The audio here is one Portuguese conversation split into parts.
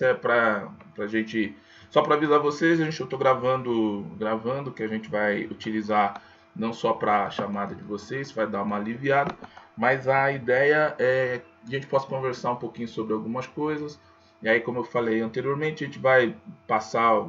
é para a gente, só para avisar vocês, eu estou gravando, que a gente vai utilizar não só para a chamada de vocês, vai dar uma aliviada, mas a ideia é que a gente possa conversar um pouquinho sobre algumas coisas. E aí, como eu falei anteriormente, a gente vai passar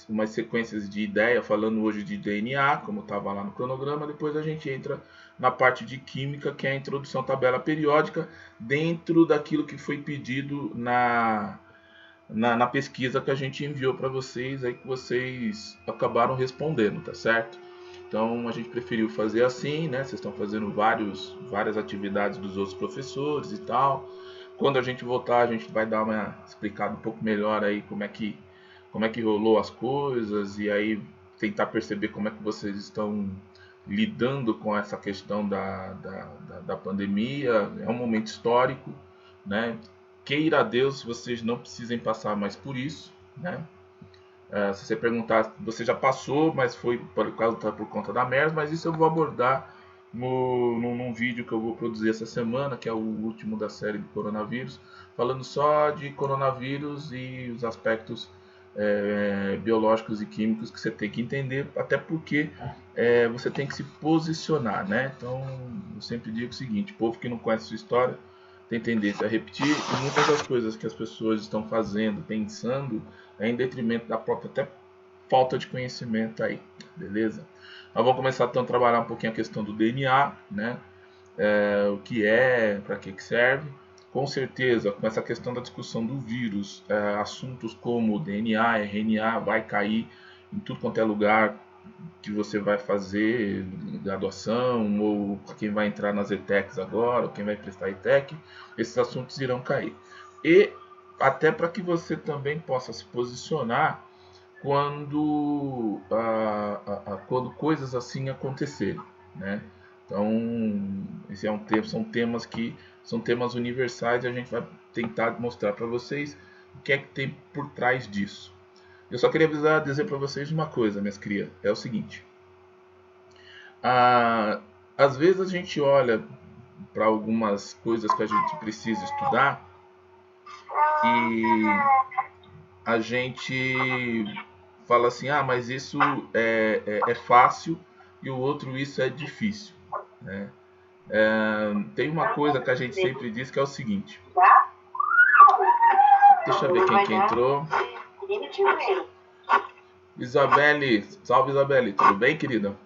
umas sequências de ideia, falando hoje de DNA, como estava lá no cronograma. Depois a gente entra na parte de química, que é a introdução à tabela periódica, dentro daquilo que foi pedido na pesquisa que a gente enviou para vocês, aí que vocês acabaram respondendo, tá certo? Então a gente preferiu fazer assim, né? Vocês estão fazendo várias atividades dos outros professores e tal. Quando a gente voltar, a gente vai dar uma explicada um pouco melhor aí como é que rolou as coisas, e aí tentar perceber como é que vocês estão lidando com essa questão da pandemia. É um momento histórico, né? Queira a Deus vocês não precisem passar mais por isso, né? Se você perguntar, você já passou, mas foi por conta da MERS, mas isso eu vou abordar num vídeo que eu vou produzir essa semana, que é o último da série de coronavírus, falando só de coronavírus e os aspectos biológicos e químicos que você tem que entender, até porque você tem que se posicionar, né? Então, eu sempre digo o seguinte: o povo que não conhece a sua história tem tendência a repetir, e muitas das coisas que as pessoas estão fazendo, pensando, é em detrimento da própria até falta de conhecimento aí, beleza? Nós vamos começar então a trabalhar um pouquinho a questão do DNA, né? O que é, para que serve. Com certeza, com essa questão da discussão do vírus, assuntos como DNA, RNA vai cair em tudo quanto é lugar que você vai fazer graduação, ou quem vai entrar nas ETECs agora, ou quem vai prestar ETEC, esses assuntos irão cair. E até para que você também possa se posicionar quando, quando coisas assim acontecerem, né? Então, esse é são temas universais, e a gente vai tentar mostrar para vocês o que é que tem por trás disso. Eu só queria dizer para vocês uma coisa, minhas crias, é o seguinte: às vezes a gente olha para algumas coisas que a gente precisa estudar e a gente fala assim, mas isso é fácil, e o outro isso é difícil, né? Tem uma coisa que a gente sempre diz, que é o seguinte. Deixa eu ver quem entrou. Isabelle, salve Isabelle, tudo bem, querida?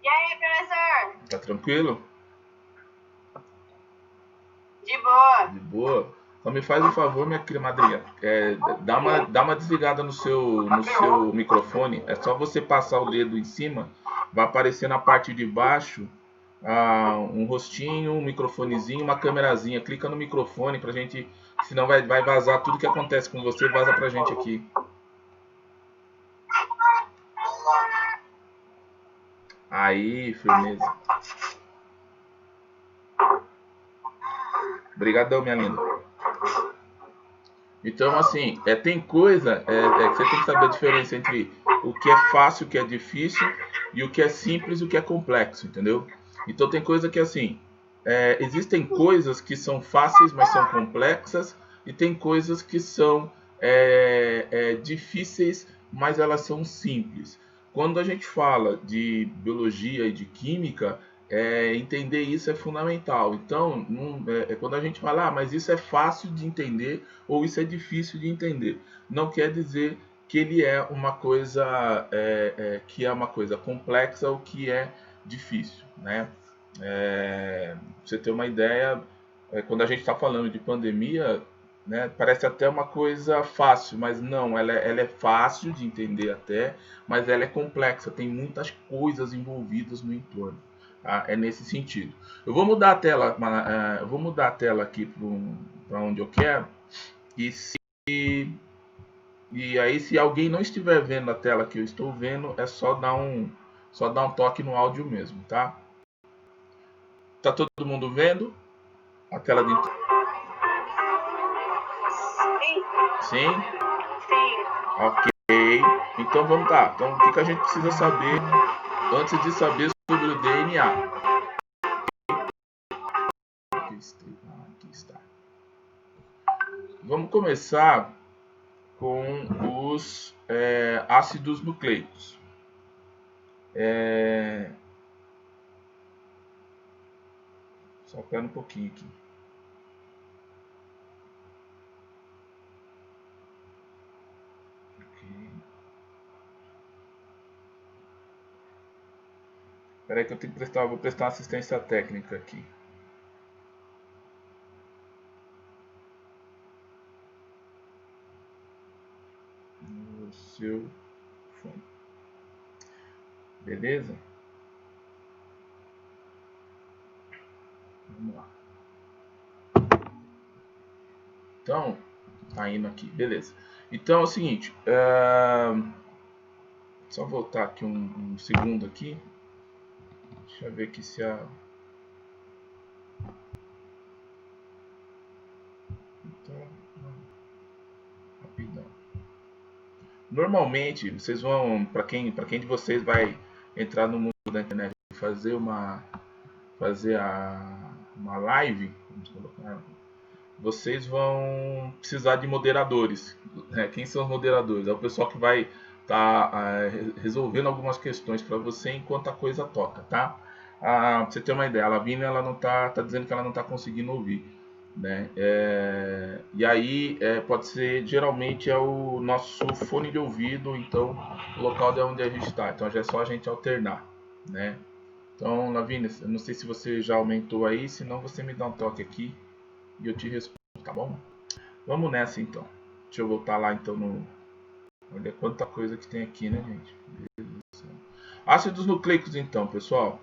E aí, professor? Tá tranquilo? De boa. De boa. Só me faz um favor, minha querida madrinha. Dá uma desligada no seu microfone. É só você passar o dedo em cima, vai aparecer na parte de baixo um rostinho, um microfonezinho, uma câmerazinha. Clica no microfone pra gente, senão vai vazar tudo que acontece com você, vaza pra gente aqui. Aí, firmeza. Obrigadão, minha linda. Então, assim, tem coisa que você tem que saber a diferença entre o que é fácil, o que é difícil, e o que é simples e o que é complexo, entendeu? Então, tem coisa que, assim, existem coisas que são fáceis, mas são complexas, e tem coisas que são difíceis, mas elas são simples. Quando a gente fala de biologia e de química, entender isso é fundamental. Então, quando a gente fala, mas isso é fácil de entender ou isso é difícil de entender, não quer dizer que ele é uma coisa complexa ou que é difícil, né? Pra você ter uma ideia, quando a gente está falando de pandemia, né, parece até uma coisa fácil, mas não, ela é fácil de entender até, mas ela é complexa, tem muitas coisas envolvidas no entorno. Tá? É nesse sentido. Eu vou mudar a tela, aqui para onde eu quero, e aí, se alguém não estiver vendo a tela que eu estou vendo, é só dar um toque no áudio mesmo, tá? Tá todo mundo vendo a tela de... Sim? Sim. Ok. Então vamos lá. Então, o que a gente precisa saber antes de saber sobre o DNA? Aqui está. Vamos começar com os ácidos nucleicos. Só pera um pouquinho aqui. Espera aí que eu vou prestar assistência técnica aqui. No seu fone. Beleza? Vamos lá. Então, tá indo aqui, beleza. Então é o seguinte, só voltar aqui um segundo aqui. Deixa eu ver aqui se a... Então, rapidão. Normalmente, vocês vão, para quem de vocês vai entrar no mundo da internet e fazer uma live, vamos colocar, vocês vão precisar de moderadores. Quem são os moderadores? É o pessoal que vai estar resolvendo algumas questões para você enquanto a coisa toca, tá? Pra você ter uma ideia, a Lavínia ela não tá dizendo que ela não está conseguindo ouvir, né? E aí pode ser, geralmente é o nosso fone de ouvido, então o local de onde a gente está. Então já é só a gente alternar, né? Então, Lavínia, eu não sei se você já aumentou aí, senão você me dá um toque aqui e eu te respondo, tá bom? Vamos nessa então. Deixa eu voltar lá então no... Olha quanta coisa que tem aqui, né, gente? Ácidos nucleicos então, pessoal.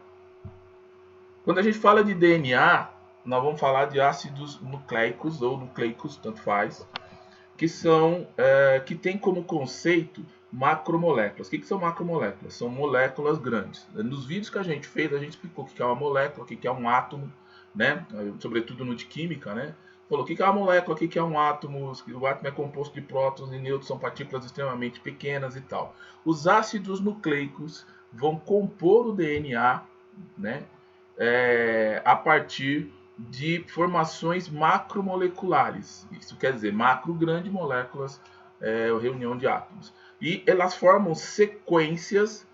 Quando a gente fala de DNA, nós vamos falar de ácidos nucleicos ou nucleicos, tanto faz, que são que tem como conceito macromoléculas. O que são macromoléculas? São moléculas grandes. Nos vídeos que a gente fez, a gente explicou o que é uma molécula, o que é um átomo, né? Sobretudo no de química, né? Falou o que é uma molécula, o que é um átomo, o átomo é composto de prótons e nêutrons, são partículas extremamente pequenas e tal. Os ácidos nucleicos vão compor o DNA, né? A partir de formações macromoleculares. Isso quer dizer macro grande moléculas, reunião de átomos. E elas formam sequências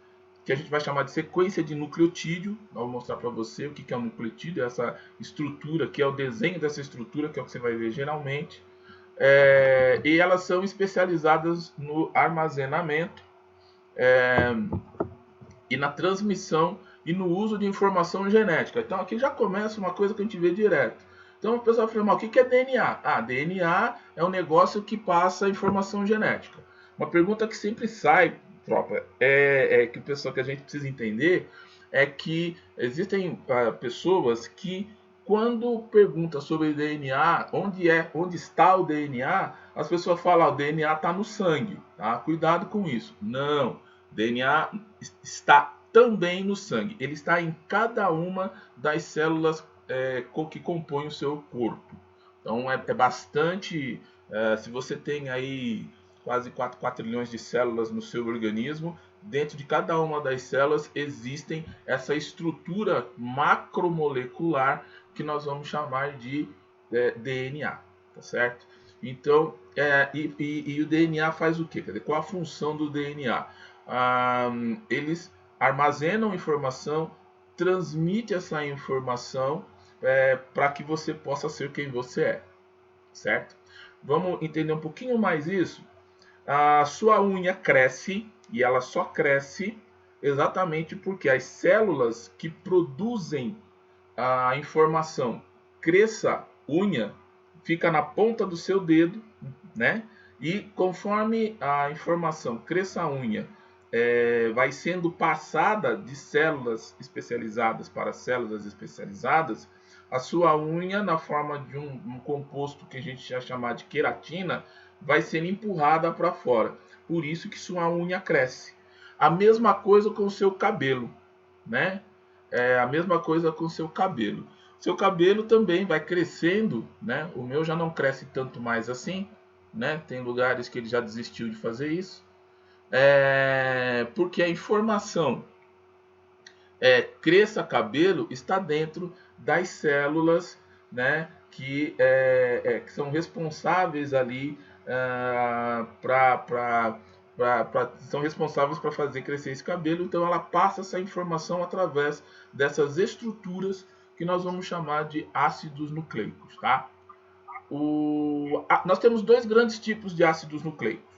que a gente vai chamar de sequência de nucleotídeo. Eu vou mostrar para você o que é um nucleotídeo, essa estrutura, que é o desenho dessa estrutura, que é o que você vai ver geralmente. E elas são especializadas no armazenamento e na transmissão e no uso de informação genética. Então aqui já começa uma coisa que a gente vê direto. Então o pessoal fala, o que é DNA? DNA é um negócio que passa informação genética. Uma pergunta que sempre sai, tropa, que o pessoal que a gente precisa entender é que existem pessoas que quando pergunta sobre DNA, onde está o DNA, as pessoas falam, o DNA está no sangue, tá? Cuidado com isso. Não, DNA está também no sangue. Ele está em cada uma das células que compõem o seu corpo. Então é bastante. Se você tem aí quase 4 trilhões de células no seu organismo, dentro de cada uma das células existem essa estrutura macromolecular que nós vamos chamar de DNA, tá certo? Então, e o DNA faz o quê? Quer dizer, qual a função do DNA? Eles armazenam informação, transmite essa informação para que você possa ser quem você é, certo? Vamos entender um pouquinho mais isso? A sua unha cresce e ela só cresce exatamente porque as células que produzem a informação cresça unha fica na ponta do seu dedo, né? E conforme a informação cresça a unha vai sendo passada de células especializadas para células especializadas, a sua unha, na forma de um composto que a gente já chamar de queratina, vai sendo empurrada para fora. Por isso que sua unha cresce. A mesma coisa com o seu cabelo, né? A mesma coisa com o seu cabelo. Seu cabelo também vai crescendo, né? O meu já não cresce tanto mais assim, né? Tem lugares que ele já desistiu de fazer isso. Porque a informação cresça cabelo está dentro das células, né, que são responsáveis ali são responsáveis para fazer crescer esse cabelo. Então ela passa essa informação através dessas estruturas que nós vamos chamar de ácidos nucleicos, tá? Nós temos dois grandes tipos de ácidos nucleicos.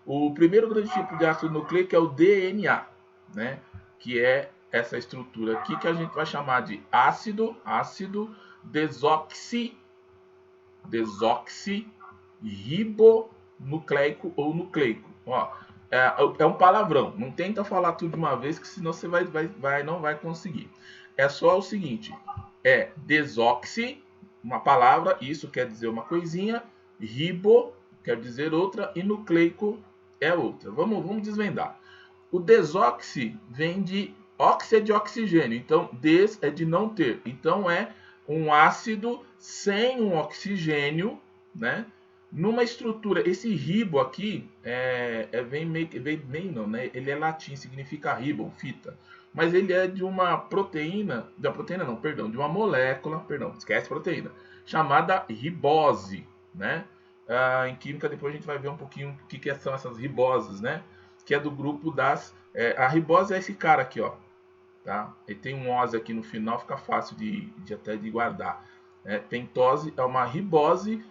O primeiro grande tipo de ácido nucleico é o DNA, né? Que é essa estrutura aqui que a gente vai chamar de ácido desoxirribonucleico ou nucleico. Ó, é um palavrão. Não tenta falar tudo de uma vez, que senão você não vai conseguir. É só o seguinte: é desoxi, uma palavra, isso quer dizer uma coisinha, ribo quer dizer outra e nucleico é outra. Vamos desvendar. O desoxi vem de óxido é de oxigênio, então des é de não ter. Então é um ácido sem um oxigênio, né? Numa estrutura, esse ribo aqui vem meio, né? Ele é latim, significa ribbon, fita. Mas ele é de uma proteína, de uma molécula, esquece proteína, chamada ribose, né? Em química depois a gente vai ver um pouquinho o que são essas riboses, né? Que é do grupo das... a ribose é esse cara aqui, ó. Tá? Ele tem um ose aqui no final, fica fácil até de guardar. Pentose é uma ribose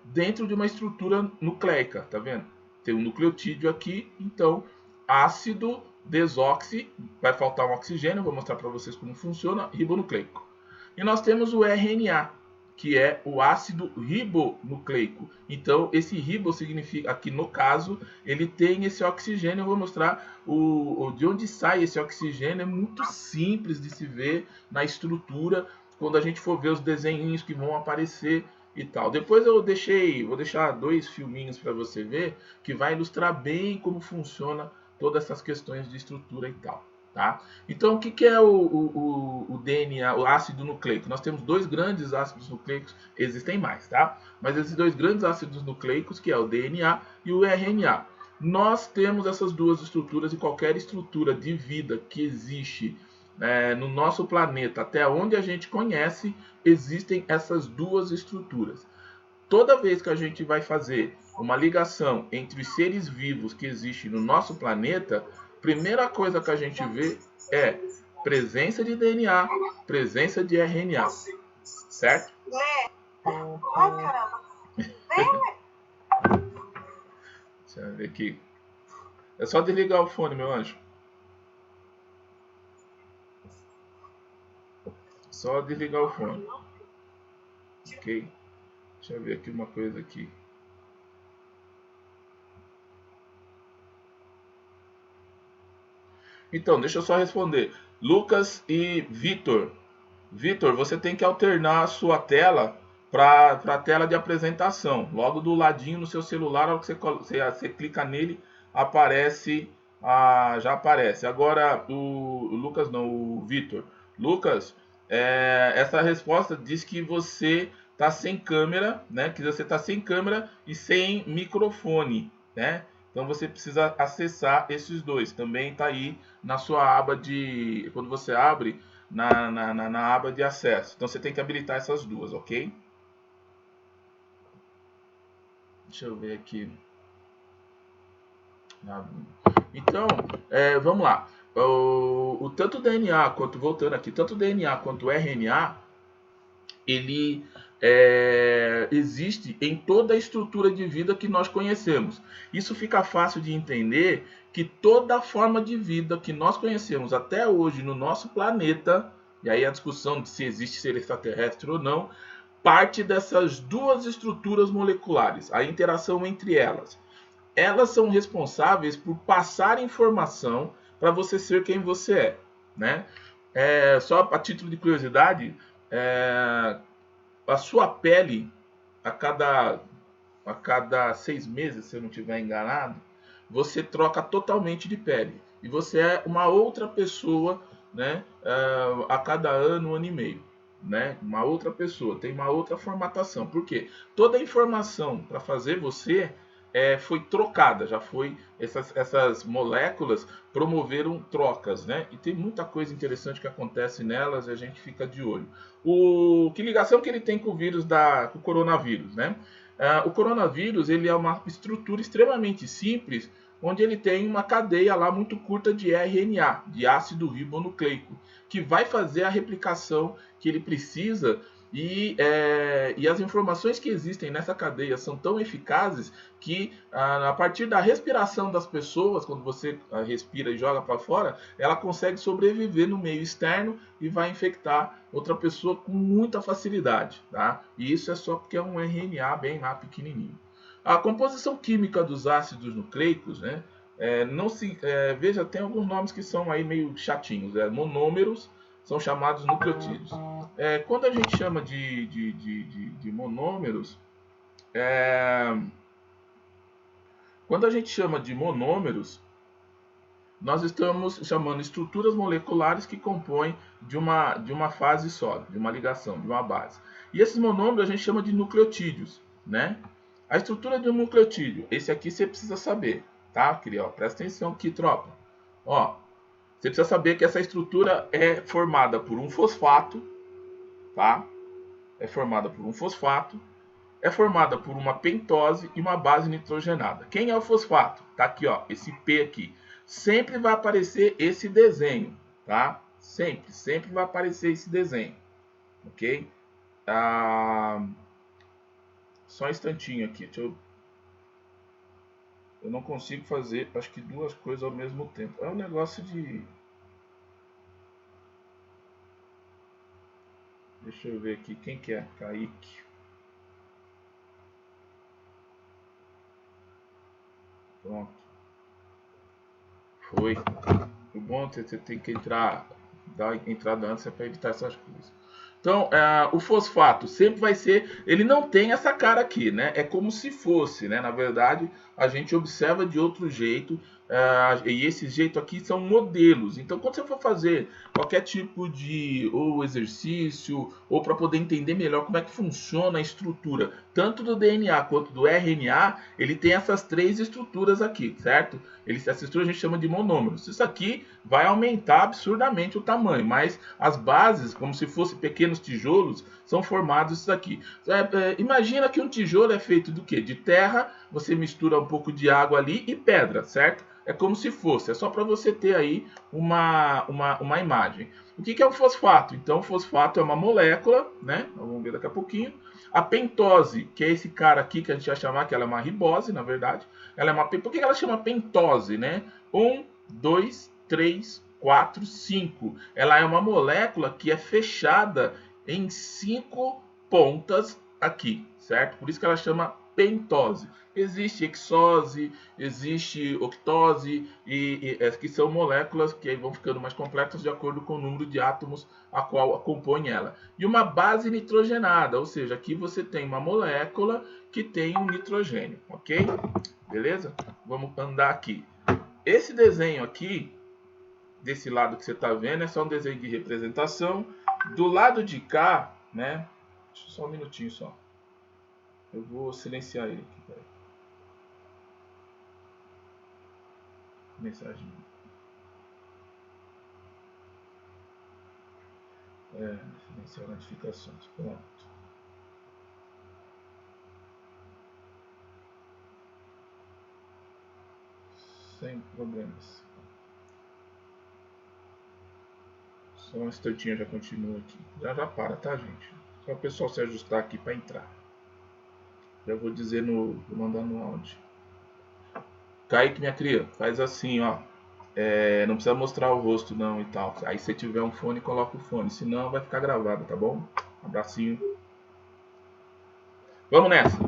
dentro de uma estrutura nucleica, tá vendo? Tem um nucleotídeo aqui, então ácido desoxi, vai faltar um oxigênio, vou mostrar para vocês como funciona, ribonucleico. E nós temos o RNA, que é o ácido ribonucleico. Então, esse ribo significa, aqui no caso, ele tem esse oxigênio. Eu vou mostrar de onde sai esse oxigênio. É muito simples de se ver na estrutura, quando a gente for ver os desenhinhos que vão aparecer e tal. Depois vou deixar 2 filminhos para você ver, que vai ilustrar bem como funciona todas essas questões de estrutura e tal. Tá? Então, o que é o DNA, o ácido nucleico? Nós temos 2 grandes ácidos nucleicos, existem mais, tá? Mas esses 2 grandes ácidos nucleicos, que é o DNA e o RNA. Nós temos essas 2 estruturas, e qualquer estrutura de vida que existe no nosso planeta, até onde a gente conhece, existem essas 2 estruturas. Toda vez que a gente vai fazer uma ligação entre os seres vivos que existem no nosso planeta, primeira coisa que a gente vê é presença de DNA, presença de RNA, certo? Ai, caramba. Deixa eu ver aqui. É só desligar o fone, meu anjo. Só desligar o fone. Ok? Deixa eu ver aqui uma coisa aqui. Então, deixa eu só responder. Lucas e Vitor. Vitor, você tem que alternar a sua tela para a tela de apresentação. Logo do ladinho no seu celular, na hora que você clica nele, aparece, já aparece. Agora, o Lucas não, o Vitor. Lucas, essa resposta diz que você está sem câmera, né? Que você está sem câmera e sem microfone, né? Então você precisa acessar esses 2. Também está aí na sua aba de... Quando você abre, na aba de acesso. Então você tem que habilitar essas 2, ok? Deixa eu ver aqui. Então, vamos lá. Tanto o DNA quanto, voltando aqui, tanto o DNA quanto o RNA, ele existe em toda a estrutura de vida que nós conhecemos. Isso fica fácil de entender, que toda forma de vida que nós conhecemos até hoje no nosso planeta, e aí a discussão de se existe ser extraterrestre ou não, parte dessas 2 estruturas moleculares, a interação entre elas. Elas são responsáveis por passar informação para você ser quem você é, né? Só a título de curiosidade, a sua pele, a cada 6 meses, se eu não estiver enganado, você troca totalmente de pele. E você é uma outra pessoa, né, a cada ano e meio. Né? Uma outra pessoa, tem uma outra formatação. Por quê? Toda a informação para fazer você foi trocada, já foi, essas moléculas promoveram trocas, né? E tem muita coisa interessante que acontece nelas e a gente fica de olho. Que ligação que ele tem com o vírus com o coronavírus, né? O coronavírus, ele é uma estrutura extremamente simples, onde ele tem uma cadeia lá muito curta de RNA, de ácido ribonucleico, que vai fazer a replicação que ele precisa. E as informações que existem nessa cadeia são tão eficazes que a partir da respiração das pessoas, quando você respira e joga para fora, ela consegue sobreviver no meio externo e vai infectar outra pessoa com muita facilidade, tá? E isso é só porque é um RNA bem lá pequenininho. A composição química dos ácidos nucleicos, né? Veja, tem alguns nomes que são aí meio chatinhos, monômeros são chamados nucleotídeos. Quando a gente chama de monômeros, nós estamos chamando estruturas moleculares que compõem de uma fase sólida, de uma ligação, de uma base. E esses monômeros a gente chama de nucleotídeos, né? A estrutura de um nucleotídeo, esse aqui você precisa saber, tá? Presta atenção aqui, tropa. Ó, você precisa saber que essa estrutura é formada por um fosfato, tá? É formada por uma pentose e uma base nitrogenada. Quem é o fosfato? Tá aqui, ó, esse P aqui. Sempre vai aparecer esse desenho, tá? Sempre vai aparecer esse desenho, ok? Só um instantinho aqui, eu não consigo fazer, acho que duas coisas ao mesmo tempo. É um negócio de... Deixa eu ver aqui, quem que é? Kaique. Pronto. Foi. O bom é que você tem que dar entrada antes para evitar essas coisas. Então, o fosfato sempre vai ser... Ele não tem essa cara aqui, né? É como se fosse, né? Na verdade, a gente observa de outro jeito. E esse jeito aqui são modelos. Então, quando você for fazer qualquer tipo de exercício, ou para poder entender melhor como é que funciona a estrutura, tanto do DNA quanto do RNA, ele tem essas três estruturas aqui, certo? Essa estrutura a gente chama de monômeros. Isso aqui vai aumentar absurdamente o tamanho, mas as bases, como se fossem pequenos tijolos, são formados isso aqui. Imagina que um tijolo é feito do quê? De terra, você mistura um pouco de água ali e pedra, certo? É como se fosse, é só para você ter aí uma imagem. O que é o fosfato? Então, o fosfato é uma molécula, né? Vamos ver daqui a pouquinho. A pentose, que é esse cara aqui que a gente vai chamar, que ela é uma ribose, na verdade. Por que ela chama pentose, né? 1, 2, 3, 4, 5. Ela é uma molécula que é fechada em 5 pontas aqui, certo? Por isso que ela chama pentose. Existe hexose, existe octose, que são moléculas que vão ficando mais complexas de acordo com o número de átomos a qual compõe ela. E uma base nitrogenada, ou seja, aqui você tem uma molécula que tem um nitrogênio, ok? Beleza? Vamos andar aqui. Esse desenho aqui, desse lado que você está vendo, é só um desenho de representação. Do lado de cá, né? Só um minutinho só. Eu vou silenciar ele aqui, peraí. Mensagem. Silenciar notificações. Pronto. Sem problemas. Só um instantinho, já continua aqui. Já para, tá, gente? Só o pessoal se ajustar aqui para entrar. Já vou dizer vou mandar no áudio. Kaique, minha cria, faz assim, ó. Não precisa mostrar o rosto não e tal. Aí se tiver um fone, coloca o fone. Senão vai ficar gravado, tá bom? Abracinho. Vamos nessa.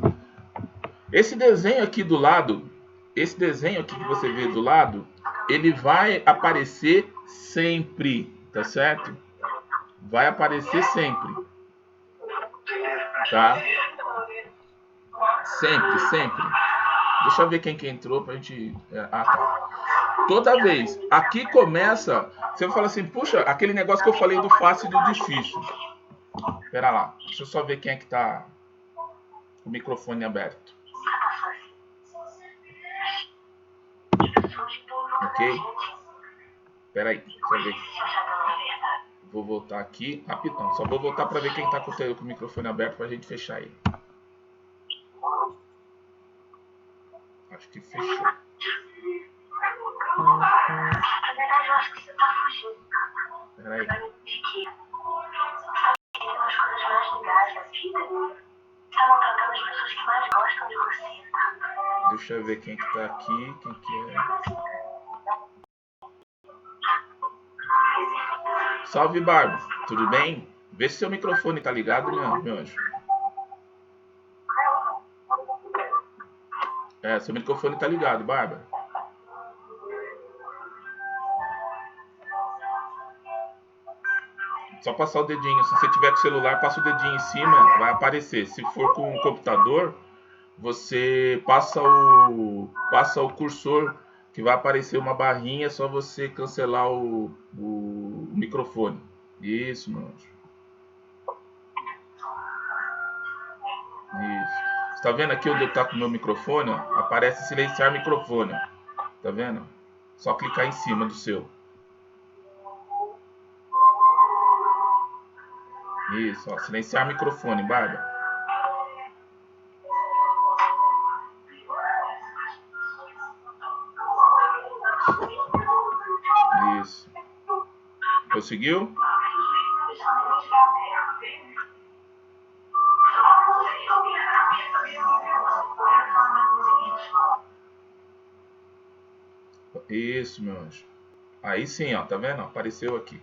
Esse desenho aqui do lado, esse desenho aqui que você vê do lado, ele vai aparecer sempre, tá certo? Vai aparecer sempre. Tá? Sempre. Deixa eu ver quem que entrou pra gente... tá. Toda vez. Aqui começa... Você vai falar assim, puxa, aquele negócio que eu falei do fácil e do difícil. Espera lá. Deixa eu só ver quem é que tá com o microfone aberto. Ok? Espera aí, deixa eu ver. Vou voltar aqui rapidão. Só vou voltar para ver quem está com o microfone aberto para a gente fechar ele. Acho que fechou. Na verdade, eu acho que você tá fugindo. Espera aí. Tem umas coisas mais legais da vida. Tá maltratando as pessoas que mais gostam de você, tá? Deixa eu ver quem que tá aqui. Quem que é? Salve, Barba. Tudo bem? Vê se seu microfone tá ligado, meu anjo. Seu microfone tá ligado, Bárbara. Só passar o dedinho. Se você tiver com o celular, passa o dedinho em cima, vai aparecer. Se for com o computador, você passa o cursor, que vai aparecer uma barrinha, é só você cancelar o microfone. Isso, meu anjo. Isso. Você tá vendo aqui onde eu tá com o meu microfone? Ó? Aparece silenciar microfone. Ó. Tá vendo? Só clicar em cima do seu. Isso, ó. Silenciar microfone, Bárbara. Isso. Conseguiu? Isso, meu anjo. Aí sim, ó, tá vendo? Apareceu aqui.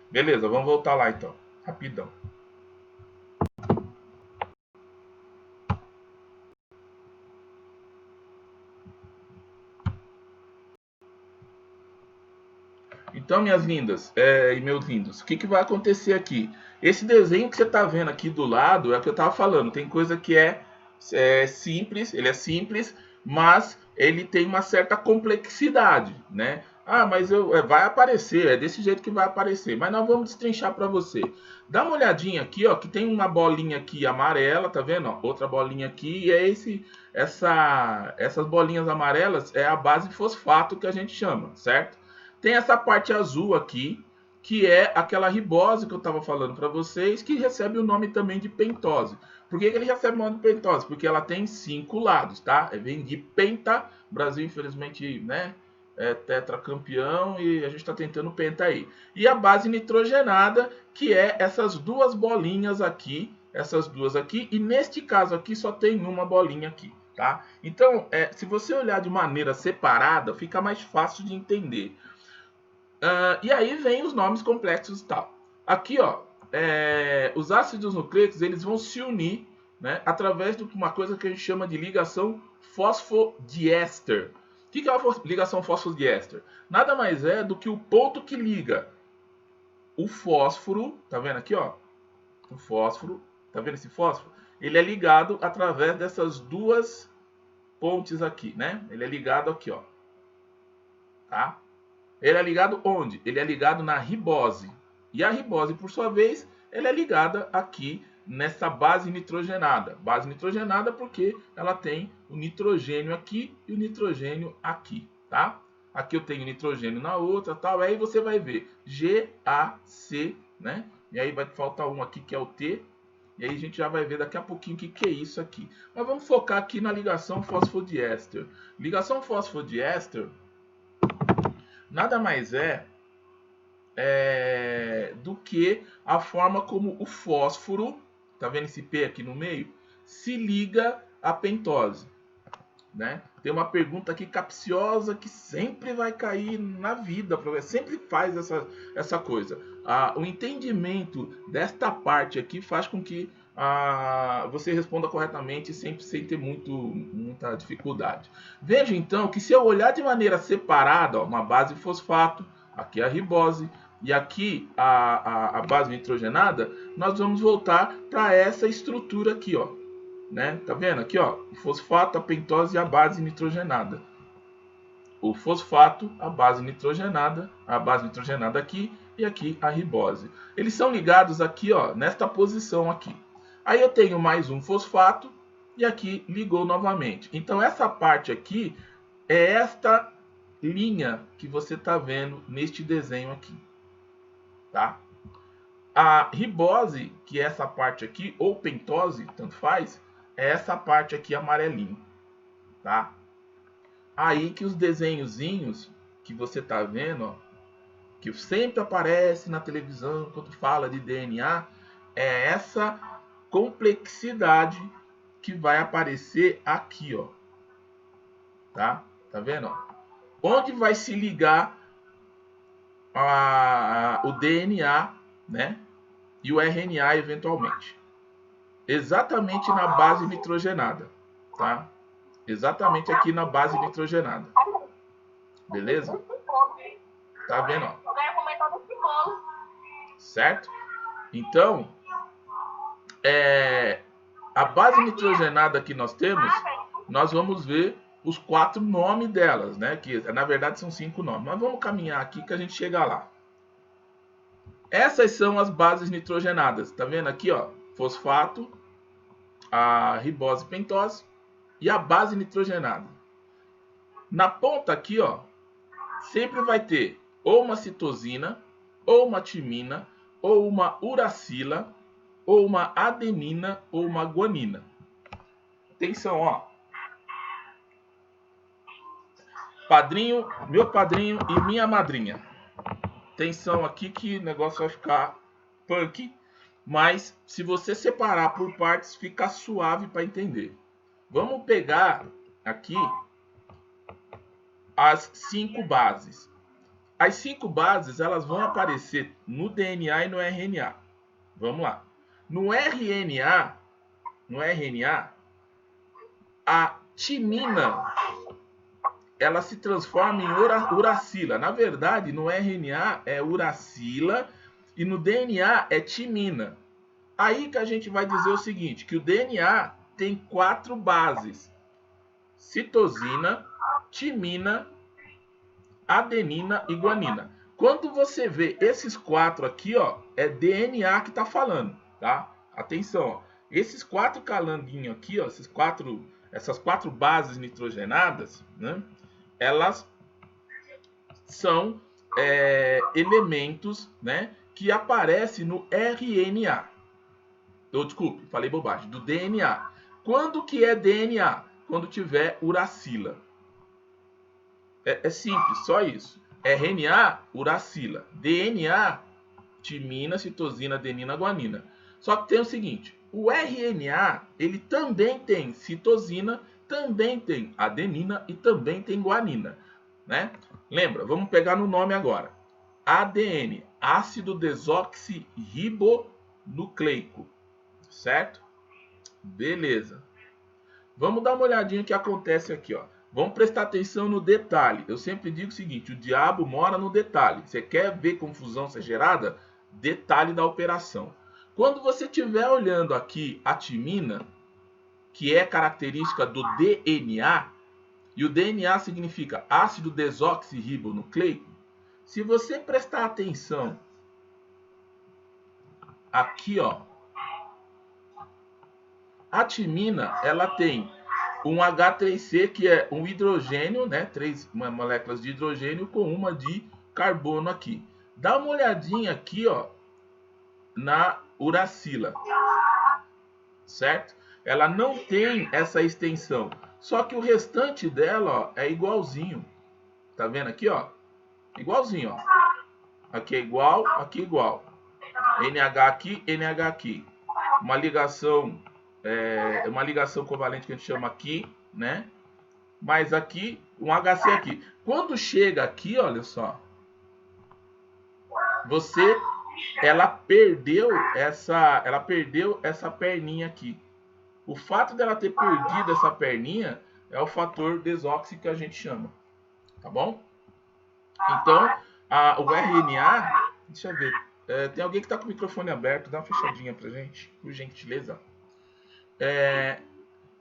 Beleza, vamos voltar lá então. Rapidão. Então, minhas lindas e meus lindos, o que vai acontecer aqui? Esse desenho que você está vendo aqui do lado é o que eu estava falando. Tem coisa que é simples, ele é simples, mas ele tem uma certa complexidade, né? Ah, mas vai aparecer, é desse jeito que vai aparecer. Mas nós vamos destrinchar para você. Dá uma olhadinha aqui, ó, que tem uma bolinha aqui amarela, tá vendo? Ó, outra bolinha aqui, e é essas bolinhas amarelas é a base fosfato que a gente chama, certo? Tem essa parte azul aqui, que é aquela ribose que eu estava falando para vocês, que recebe o nome também de pentose. Por que ele recebe o nome de pentose? Porque ela tem 5 lados, tá? Vem de penta, o Brasil infelizmente, né, é tetracampeão e a gente está tentando penta aí. E a base nitrogenada, que é essas duas bolinhas aqui, essas duas aqui, e neste caso aqui só tem uma bolinha aqui, tá? Então, se você olhar de maneira separada, fica mais fácil de entender. E aí vem os nomes complexos e tal. Aqui, ó, os ácidos nucleicos eles vão se unir, né, através de uma coisa que a gente chama de ligação fosfodiéster. O que é uma ligação fosfodiéster? Nada mais é do que o ponto que liga o fósforo, tá vendo aqui, ó? O fósforo, tá vendo esse fósforo? Ele é ligado através dessas duas pontes aqui, né? Ele é ligado aqui, ó. Tá? Ele é ligado onde? Ele é ligado na ribose. E a ribose, por sua vez, ela é ligada aqui nessa base nitrogenada. Base nitrogenada porque ela tem o nitrogênio aqui e o nitrogênio aqui, tá? Aqui eu tenho nitrogênio na outra, tal. Aí você vai ver GAC, né? E aí vai faltar um aqui que é o T. E aí a gente já vai ver daqui a pouquinho o que é isso aqui. Mas vamos focar aqui na ligação fosfodiéster. Ligação fosfodiéster nada mais do que a forma como o fósforo, tá vendo esse P aqui no meio, se liga à pentose, né? Tem uma pergunta aqui capciosa que sempre vai cair na vida, sempre faz essa coisa. O entendimento desta parte aqui faz com que você responda corretamente sempre sem ter muita dificuldade. Veja então que se eu olhar de maneira separada, ó, uma base fosfato, aqui a ribose e aqui a base nitrogenada, nós vamos voltar para essa estrutura aqui, ó, né? Tá vendo aqui, ó, o fosfato, a pentose e a base nitrogenada. O fosfato, a base nitrogenada aqui e aqui a ribose. Eles são ligados aqui, ó, nesta posição aqui. Aí eu tenho mais um fosfato e aqui ligou novamente. Então essa parte aqui é esta linha que você está vendo neste desenho aqui, tá? A ribose, que é essa parte aqui, ou pentose, tanto faz, é essa parte aqui amarelinha, tá? Aí que os desenhozinhos que você tá vendo, ó, que sempre aparece na televisão quando fala de DNA, é essa complexidade que vai aparecer aqui, ó. Tá? Tá vendo? Ó? Onde vai se ligar o DNA, né? E o RNA eventualmente. Exatamente na base nitrogenada, tá? Exatamente aqui na base nitrogenada. Beleza? Tá vendo, ó? Certo? Então, a base nitrogenada que nós temos, nós vamos ver os 4 nomes delas, né? Que na verdade são 5 nomes. Mas vamos caminhar aqui que a gente chega lá. Essas são as bases nitrogenadas. Tá vendo aqui, ó? Fosfato, a ribose pentose e a base nitrogenada. Na ponta aqui, ó, sempre vai ter ou uma citosina, ou uma timina, ou uma uracila, ou uma adenina, ou uma guanina. Atenção, ó. Padrinho, meu padrinho e minha madrinha. Atenção aqui que o negócio vai ficar punk, mas se você separar por partes, fica suave para entender. Vamos pegar aqui as 5 bases. As 5 bases, elas vão aparecer no DNA e no RNA. Vamos lá. No RNA, a timina, ela se transforma em uracila. Na verdade, no RNA é uracila e no DNA é timina. Aí que a gente vai dizer o seguinte, que o DNA tem 4 bases. Citosina, timina, adenina e guanina. Quando você vê esses 4 aqui, ó, é DNA que está falando, tá? Atenção, ó. Esses 4 calanguinhos aqui, ó, essas 4 bases nitrogenadas, né? Elas são elementos, né, que aparecem no RNA. Desculpe, falei bobagem. Do DNA. Quando que é DNA? Quando tiver uracila. É simples, só isso. RNA, uracila. DNA, timina, citosina, adenina, guanina. Só que tem o seguinte, o RNA, ele também tem citosina, também tem adenina e também tem guanina, né? Lembra, vamos pegar no nome agora. ADN, ácido desoxirribonucleico, certo? Beleza. Vamos dar uma olhadinha no que acontece aqui, ó. Vamos prestar atenção no detalhe. Eu sempre digo o seguinte, o diabo mora no detalhe. Você quer ver confusão ser gerada? Detalhe da operação. Quando você estiver olhando aqui a timina, que é característica do DNA, e o DNA significa ácido desoxirribonucleico, se você prestar atenção aqui, ó, a timina, ela tem um H3C, que é um hidrogênio, né? 3 moléculas de hidrogênio com uma de carbono aqui. Dá uma olhadinha aqui, ó, na uracila, certo? Ela não tem essa extensão, só que o restante dela, ó, é igualzinho. Tá vendo aqui, ó? Igualzinho, ó. Aqui é igual, aqui é igual. NH aqui, NH aqui. Uma ligação covalente que a gente chama aqui, né? Mas aqui, um HC aqui. Quando chega aqui, olha só, ela perdeu essa perninha aqui. O fato dela ter perdido essa perninha é o fator desóxido que a gente chama, tá bom? Então, o RNA, deixa eu ver, tem alguém que está com o microfone aberto, dá uma fechadinha pra gente, por gentileza.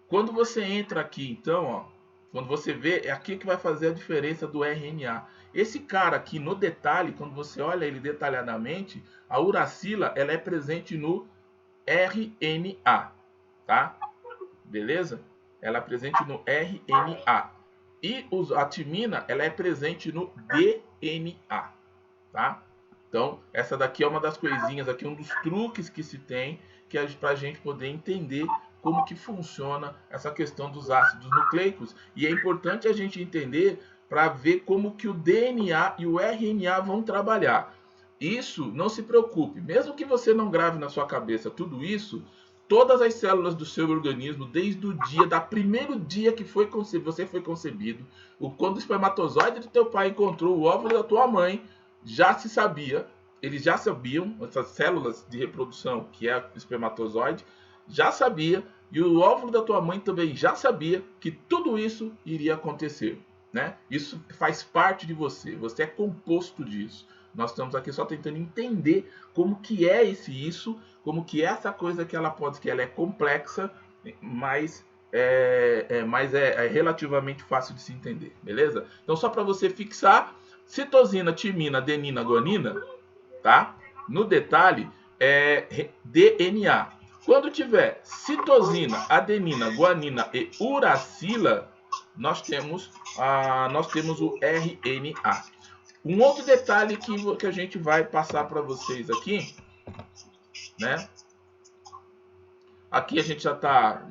Quando você entra aqui, então, ó, quando você vê, é aqui que vai fazer a diferença do RNA. Esse cara aqui no detalhe, quando você olha ele detalhadamente, a uracila, ela é presente no RNA, tá? Beleza? Ela é presente no RNA. E a timina, ela é presente no DNA, tá? Então, essa daqui é uma das coisinhas aqui, um dos truques que se tem, que é para a gente poder entender como que funciona essa questão dos ácidos nucleicos. E é importante a gente entender para ver como que o DNA e o RNA vão trabalhar. Isso, não se preocupe, mesmo que você não grave na sua cabeça tudo isso, todas as células do seu organismo, desde o dia, da primeiro dia que você foi concebido, quando o espermatozoide do teu pai encontrou o óvulo da tua mãe, já se sabia, eles já sabiam, essas células de reprodução, que é o espermatozoide, já sabia, e o óvulo da tua mãe também já sabia que tudo isso iria acontecer, né? Isso faz parte de você, você é composto disso. Nós estamos aqui só tentando entender como que é isso, como que é essa coisa que ela é complexa, mas é relativamente fácil de se entender, beleza? Então só para você fixar, citosina, timina, adenina, guanina, tá? No detalhe é DNA. Quando tiver citosina, adenina, guanina e uracila, nós temos o RNA. Um outro detalhe que a gente vai passar para vocês aqui, né? Aqui a gente já tá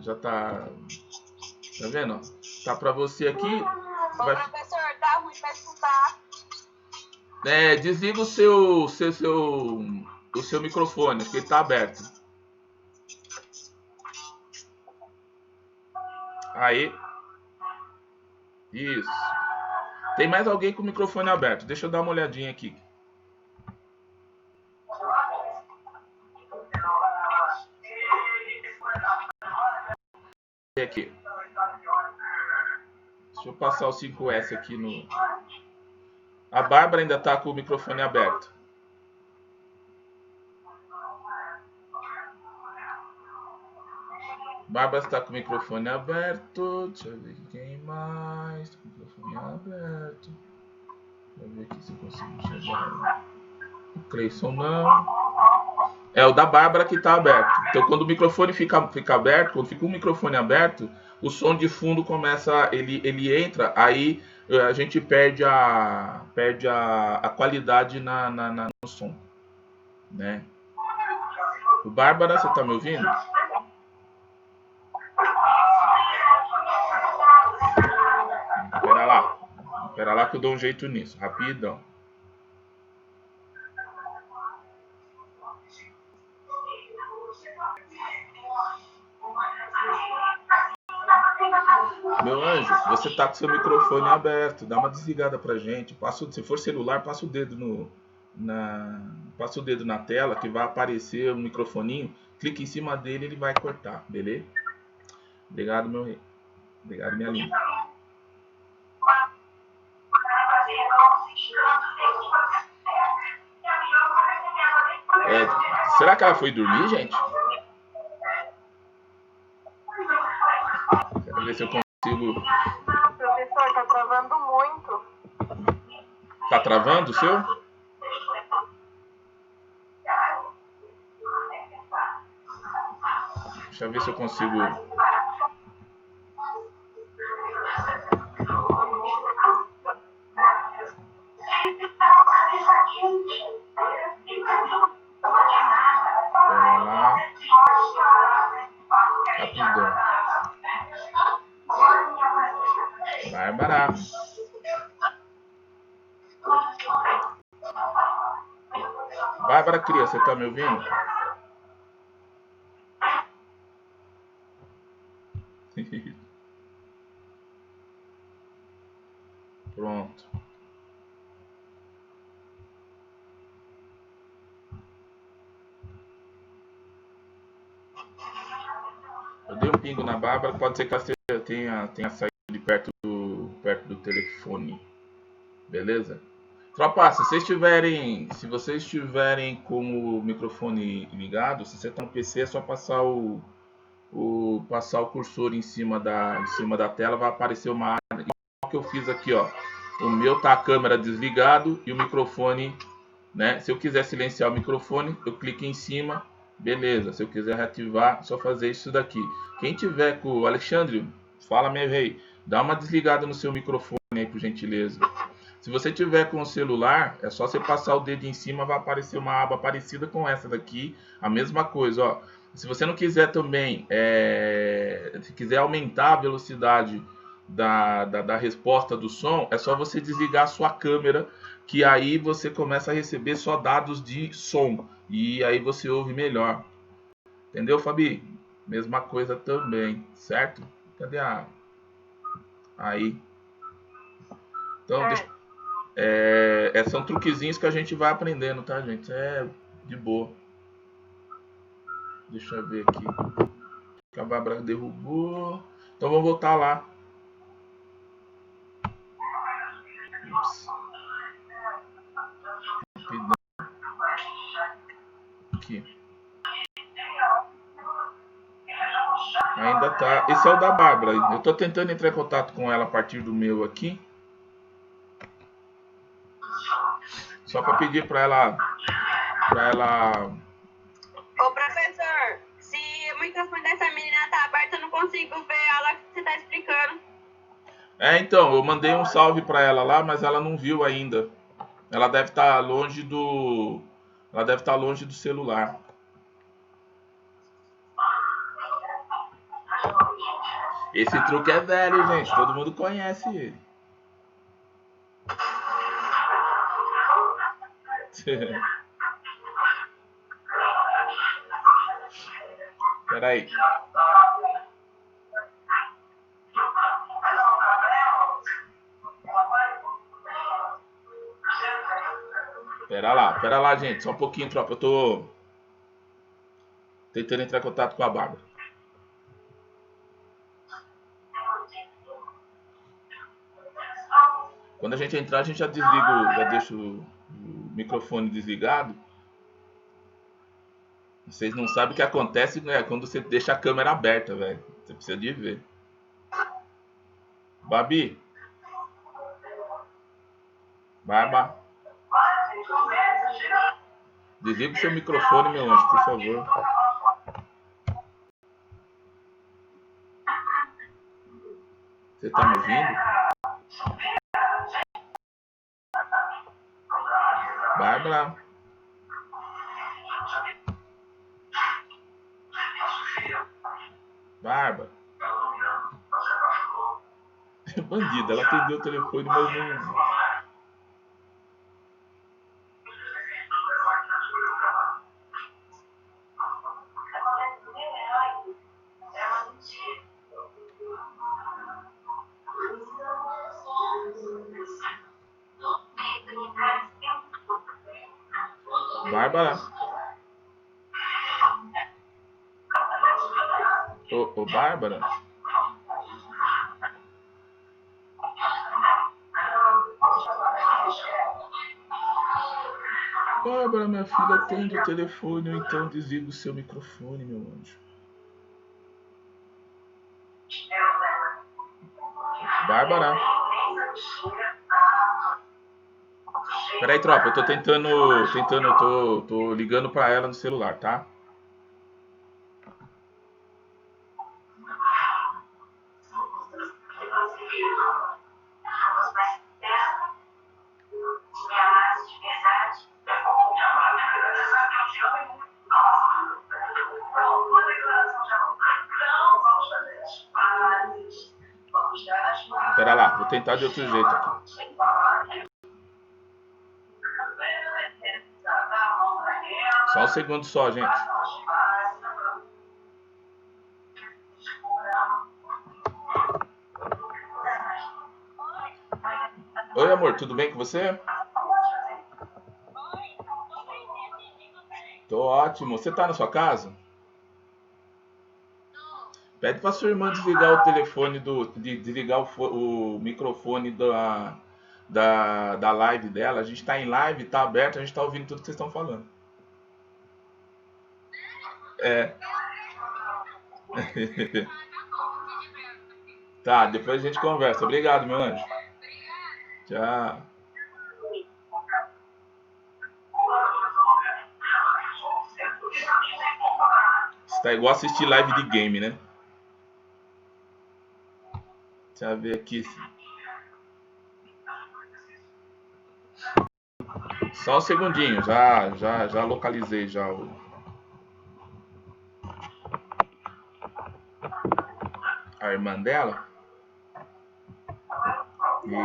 vendo? Tá para você aqui. Vai... Professor, tá ruim para escutar. Desliga o seu microfone, acho que ele tá aberto. Aí. Isso. Tem mais alguém com o microfone aberto? Deixa eu dar uma olhadinha aqui. Aqui. Deixa eu passar o 5S aqui no... A Bárbara ainda está com o microfone aberto. Bárbara está com o microfone aberto. Deixa eu ver quem mais. Microfone aberto. Deixa eu ver aqui se eu consigo chegar. O Cleison não. É o da Bárbara que está aberto. Então, quando o microfone fica aberto, quando fica o microfone aberto, o som de fundo começa, ele entra, aí a gente perde a qualidade no som, né? O Bárbara, você está me ouvindo? Espera lá que eu dou um jeito nisso, rapidão. Meu anjo, você tá com seu microfone aberto, dá uma desligada pra gente. Se for celular, passa o dedo na tela que vai aparecer um microfoninho. Clica em cima dele, ele vai cortar, beleza? Obrigado, meu rei. Obrigado, minha linda. Será que ela foi dormir, gente? Quero ver se eu consigo. Professor, tá travando muito. Tá travando o seu? Deixa eu ver se eu consigo. Pera lá. Rapidão. Bárbara. Bárbara Cria, você tá me ouvindo? Pronto. Eu dei um pingo na Bárbara, pode ser que ela tenha saído de perto do telefone. Beleza? Tropa, se vocês tiverem com o microfone ligado, se você está no PC, é só passar o cursor em cima da tela, vai aparecer uma área. O que eu fiz aqui, ó. O meu tá a câmera desligado e o microfone, né? Se eu quiser silenciar o microfone, eu clico em cima, beleza. Se eu quiser reativar, só fazer isso daqui. Quem tiver com o Alexandre, fala, meu rei. Dá uma desligada no seu microfone aí, por gentileza. Se você tiver com o celular, é só você passar o dedo em cima, vai aparecer uma aba parecida com essa daqui. A mesma coisa, ó. Se você não quiser também, se quiser aumentar a velocidade da resposta do som, é só você desligar a sua câmera, que aí você começa a receber só dados de som. E aí você ouve melhor. Entendeu, Fabi? Mesma coisa também, certo? Cadê a... Aí. Então, são truquezinhos que a gente vai aprendendo, tá, gente? É de boa. Deixa eu ver aqui. A Bárbara derrubou. Então vamos voltar lá. Ups. Aqui. Ainda tá. Esse é o da Bárbara. Eu tô tentando entrar em contato com ela a partir do meu aqui. Só para pedir para ela. Ô, professor, se o microfone dessa menina tá aberto, eu não consigo ver ela que você tá explicando. Então, eu mandei um salve para ela lá, mas ela não viu ainda. Ela deve estar longe do. Ela deve estar longe do celular. Esse truque é velho, gente. Todo mundo conhece ele. Peraí. Pera lá, gente. Só um pouquinho, tropa. Eu tô tentando entrar em contato com a Bárbara. Quando a gente entrar, a gente já desliga, já deixa o microfone desligado. Vocês não sabem o que acontece, né, quando você deixa a câmera aberta, velho. Você precisa de ver. Babi. Barba. Desliga o seu microfone, meu anjo, por favor. Você tá me ouvindo? Bárbara. Bárbara. Bandida, ela atendeu o telefone, mas não. Bárbara. Ô, Bárbara. Bárbara, minha filha, atende o telefone, ou então desliga o seu microfone, meu anjo. Bárbara. Peraí, tropa, eu tô tô ligando pra ela no celular, tá? Pera lá, vou tentar de outro jeito aqui. Só um segundo só, gente. Oi, amor, tudo bem com você? Tô ótimo. Você tá na sua casa? Pede pra sua irmã desligar o telefone desligar o microfone da live dela. A gente tá em live, tá aberto, a gente tá ouvindo tudo que vocês estão falando. É. Tá, depois a gente conversa. Obrigado, meu anjo. Tchau. Você tá igual assistir live de game, né? comecei a ver aqui. Só um segundinho, já localizei já a irmã dela. E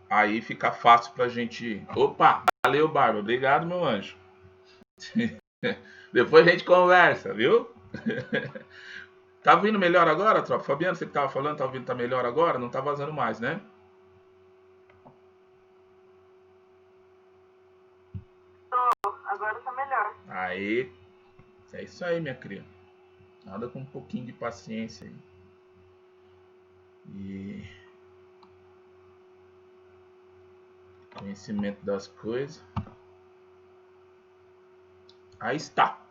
aí fica fácil pra gente... Opa, valeu, Bárbara. Obrigado, meu anjo. Depois a gente conversa, viu? Tá ouvindo melhor agora, tropa? Fabiano, você que tava falando, tá ouvindo, tá melhor agora? Não tá vazando mais, né? Agora tá melhor. Aí, é isso aí, minha cria. Nada com um pouquinho de paciência aí. E conhecimento das coisas. Aí está.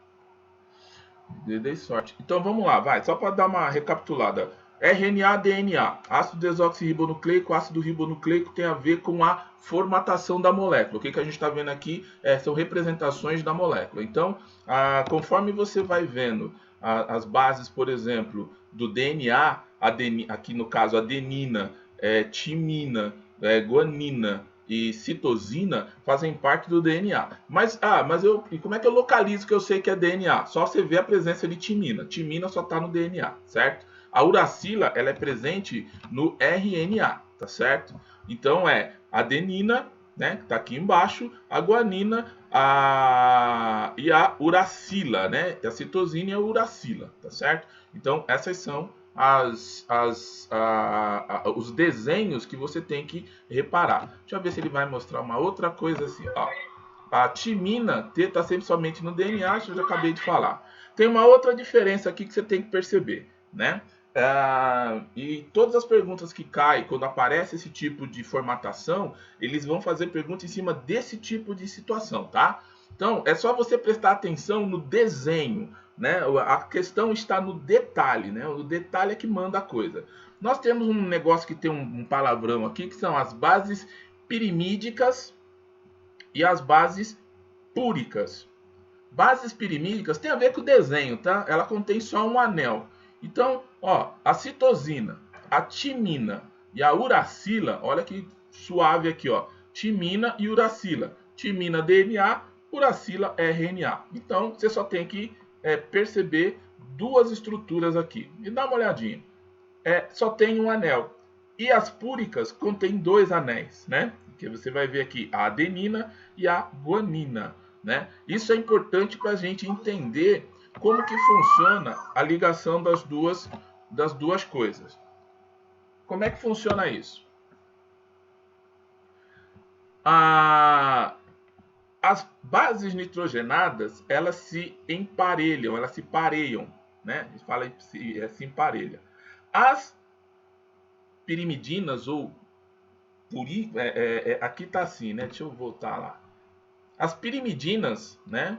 Dei sorte. Então vamos lá, vai. Só para dar uma recapitulada. RNA, DNA. Ácido desoxirribonucleico, ácido ribonucleico tem a ver com a formatação da molécula. O que a gente está vendo aqui são representações da molécula. Então, conforme você vai vendo as bases, por exemplo, do DNA, aqui no caso adenina, timina, guanina e citosina fazem parte do DNA. Mas e como é que eu localizo que eu sei que é DNA? Só você vê a presença de timina. Timina só está no DNA, certo? A uracila, ela é presente no RNA, tá certo? Então é adenina, né, que tá aqui embaixo, a guanina e a uracila, né? A citosina e a uracila, tá certo? Então essas são os desenhos que você tem que reparar. Deixa eu ver se ele vai mostrar uma outra coisa assim. Ó. A timina está sempre somente no DNA, que eu já acabei de falar. Tem uma outra diferença aqui que você tem que perceber, né? E todas as perguntas que caem quando aparece esse tipo de formatação, eles vão fazer perguntas em cima desse tipo de situação, tá? Então, é só você prestar atenção no desenho, né? A questão está no detalhe, né? O detalhe é que manda a coisa. Nós temos um negócio que tem um palavrão aqui, que são as bases pirimídicas e as bases púricas. Bases pirimídicas tem a ver com o desenho, tá? Ela contém só um anel. Então, ó, a citosina, a timina e a uracila, olha que suave aqui, ó. Timina e uracila. Timina DNA, uracila RNA. Então, você só tem que perceber duas estruturas aqui. E dá uma olhadinha. Só tem um anel. E as púricas contêm dois anéis, né? Que você vai ver aqui a adenina e a guanina, né? Isso é importante para a gente entender como que funciona a ligação das duas coisas. Como é que funciona isso? As bases nitrogenadas, elas se emparelham, elas se pareiam, né? A gente fala se emparelha. As pirimidinas ou aqui tá assim, né? Deixa eu voltar lá. As pirimidinas, né?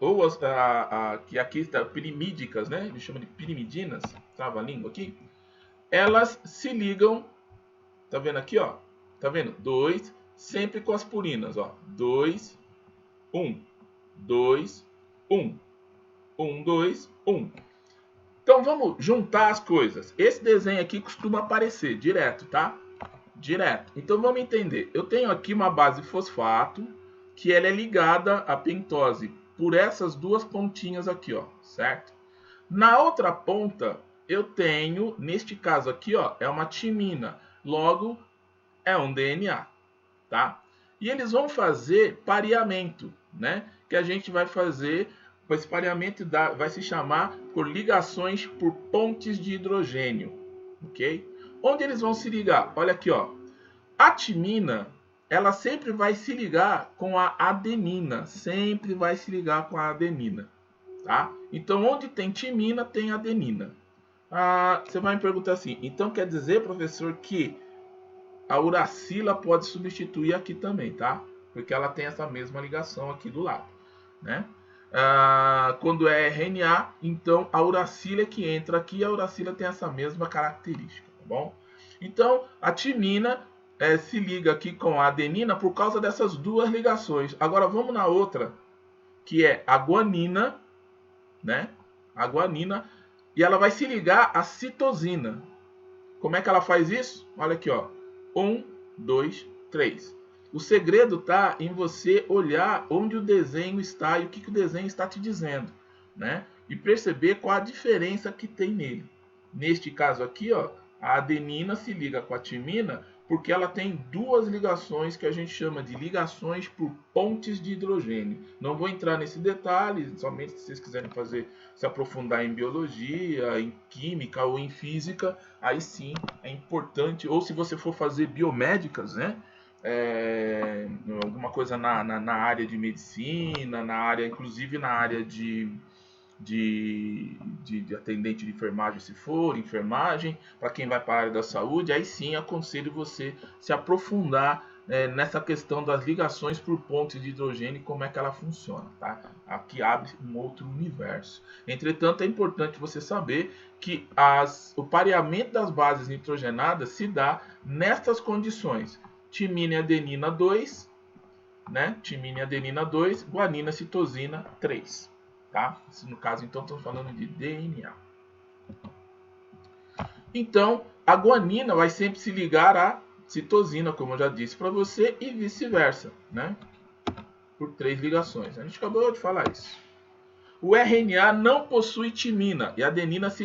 Ou que aqui está pirimídicas, né? Ele chama de pirimidinas, trava a língua aqui. Elas se ligam, tá vendo aqui, ó? Tá vendo? 2, sempre com as purinas, ó. 2, 1, 2, 1, 1, 2, 1. Então vamos juntar as coisas. Esse desenho aqui costuma aparecer direto, tá? Direto. Então vamos entender. Eu tenho aqui uma base fosfato que ela é ligada à pentose por essas duas pontinhas aqui, ó, certo? Na outra ponta eu tenho, neste caso aqui, ó, é uma timina. Logo é um DNA, tá? E eles vão fazer pareamento, né? Que a gente vai fazer, esse pareamento vai se chamar por ligações por pontes de hidrogênio, ok? Onde eles vão se ligar? Olha aqui, ó. A timina, ela sempre vai se ligar com a adenina. Sempre vai se ligar com a adenina, tá? Então, onde tem timina, tem adenina. Você vai me perguntar assim, então quer dizer, professor, que a uracila pode substituir aqui também, tá? Porque ela tem essa mesma ligação aqui do lado, né? Quando é RNA, então a uracila é que entra aqui e a uracila tem essa mesma característica, tá bom? Então, a timina se liga aqui com a adenina por causa dessas duas ligações. Agora, vamos na outra, que é a guanina, né? A guanina, e ela vai se ligar à citosina. Como é que ela faz isso? Olha aqui, ó. 1, 2, 3. O segredo está em você olhar onde o desenho está e o que o desenho está te dizendo, né? E perceber qual a diferença que tem nele. Neste caso aqui, ó, a adenina se liga com a timina porque ela tem duas ligações que a gente chama de ligações por pontes de hidrogênio. Não vou entrar nesse detalhe, somente se vocês quiserem se aprofundar em biologia, em química ou em física, aí sim é importante. Ou se você for fazer biomédicas, né? Alguma coisa na área de medicina, inclusive na área de atendente de enfermagem, se for enfermagem, para quem vai para a área da saúde, aí sim aconselho você se aprofundar nessa questão das ligações por pontes de hidrogênio e como é que ela funciona, tá? Aqui abre um outro universo. Entretanto, é importante você saber que o pareamento das bases nitrogenadas se dá nestas condições: timina e adenina 2, né? Timina e adenina 2, guanina, citosina 3. Tá? No caso, então, estamos falando de DNA. Então, a guanina vai sempre se ligar à citosina, como eu já disse para você, e vice-versa, né? Por 3 ligações. A gente acabou de falar isso. O RNA não possui timina e a adenina se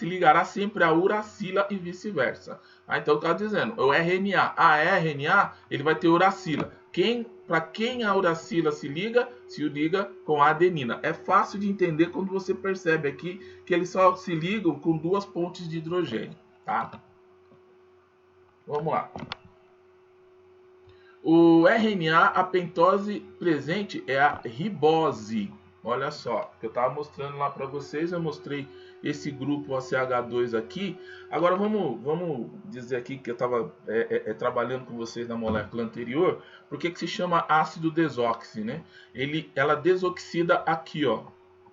ligará sempre à uracila e vice-versa. Então, está dizendo, o RNA, ele vai ter uracila. Para quem a uracila se liga com a adenina. É fácil de entender quando você percebe aqui que eles só se ligam com 2 pontes de hidrogênio, tá? Vamos lá. O RNA, a pentose presente é a ribose. Olha só, que eu estava mostrando lá para vocês, eu mostrei esse grupo ACH2 aqui. Agora vamos dizer aqui que eu estava trabalhando com vocês na molécula anterior. Por que se chama ácido desoxi, né? Ela desoxida aqui, ó,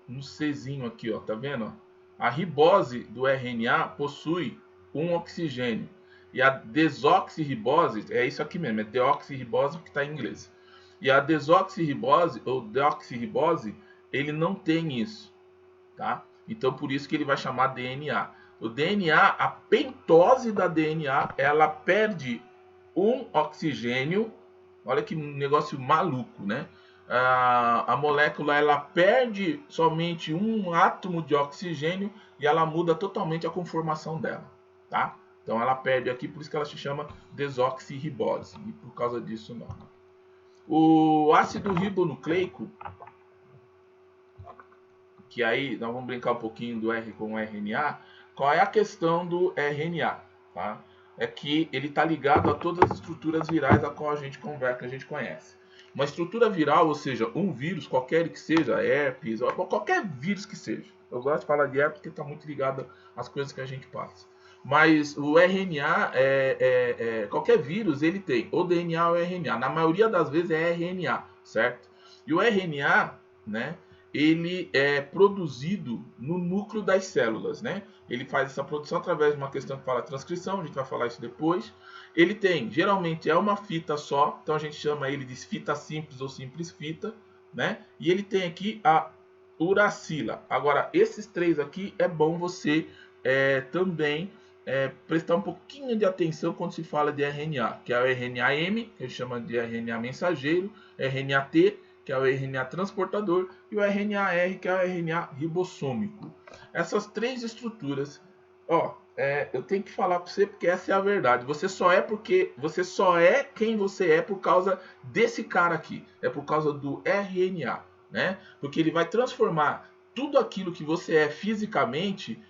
no Czinho aqui, ó, tá vendo? A ribose do RNA possui um oxigênio. E a desoxirribose, é isso aqui mesmo, é deoxirribose que está em inglês. E a desoxirribose, ou deoxirribose, ele não tem isso, tá? Então, por isso que ele vai chamar DNA. O DNA, a pentose da DNA, ela perde um oxigênio. Olha que negócio maluco, né? A molécula, ela perde somente um átomo de oxigênio e ela muda totalmente a conformação dela, tá? Então, ela perde aqui, por isso que ela se chama desoxirribose. E por causa disso, não. O ácido ribonucleico, que aí nós vamos brincar um pouquinho do R com o RNA. Qual é a questão do RNA? Tá? É que ele está ligado a todas as estruturas virais a qual a gente conversa, que a gente conhece. Uma estrutura viral, ou seja, um vírus, qualquer que seja, herpes, ou qualquer vírus que seja. Eu gosto de falar de herpes porque está muito ligado às coisas que a gente passa. Mas o RNA, qualquer vírus, ele tem ou DNA ou RNA. Na maioria das vezes é RNA, certo? E o RNA, né, ele é produzido no núcleo das células, né? Ele faz essa produção através de uma questão que fala transcrição, a gente vai falar isso depois. Ele tem, geralmente é uma fita só, então a gente chama ele de fita simples ou simples fita, né? E ele tem aqui a uracila. Agora, esses 3 aqui é bom você também prestar um pouquinho de atenção quando se fala de RNA, que é o RNA-M, que a gente chama de RNA mensageiro, RNA-T, que é o RNA transportador, e o RNA-R, que é o RNA ribossômico. Essas 3 estruturas, eu tenho que falar para você porque essa é a verdade. Você só é quem você é por causa desse cara aqui. É por causa do RNA, né? Porque ele vai transformar tudo aquilo que você é fisicamente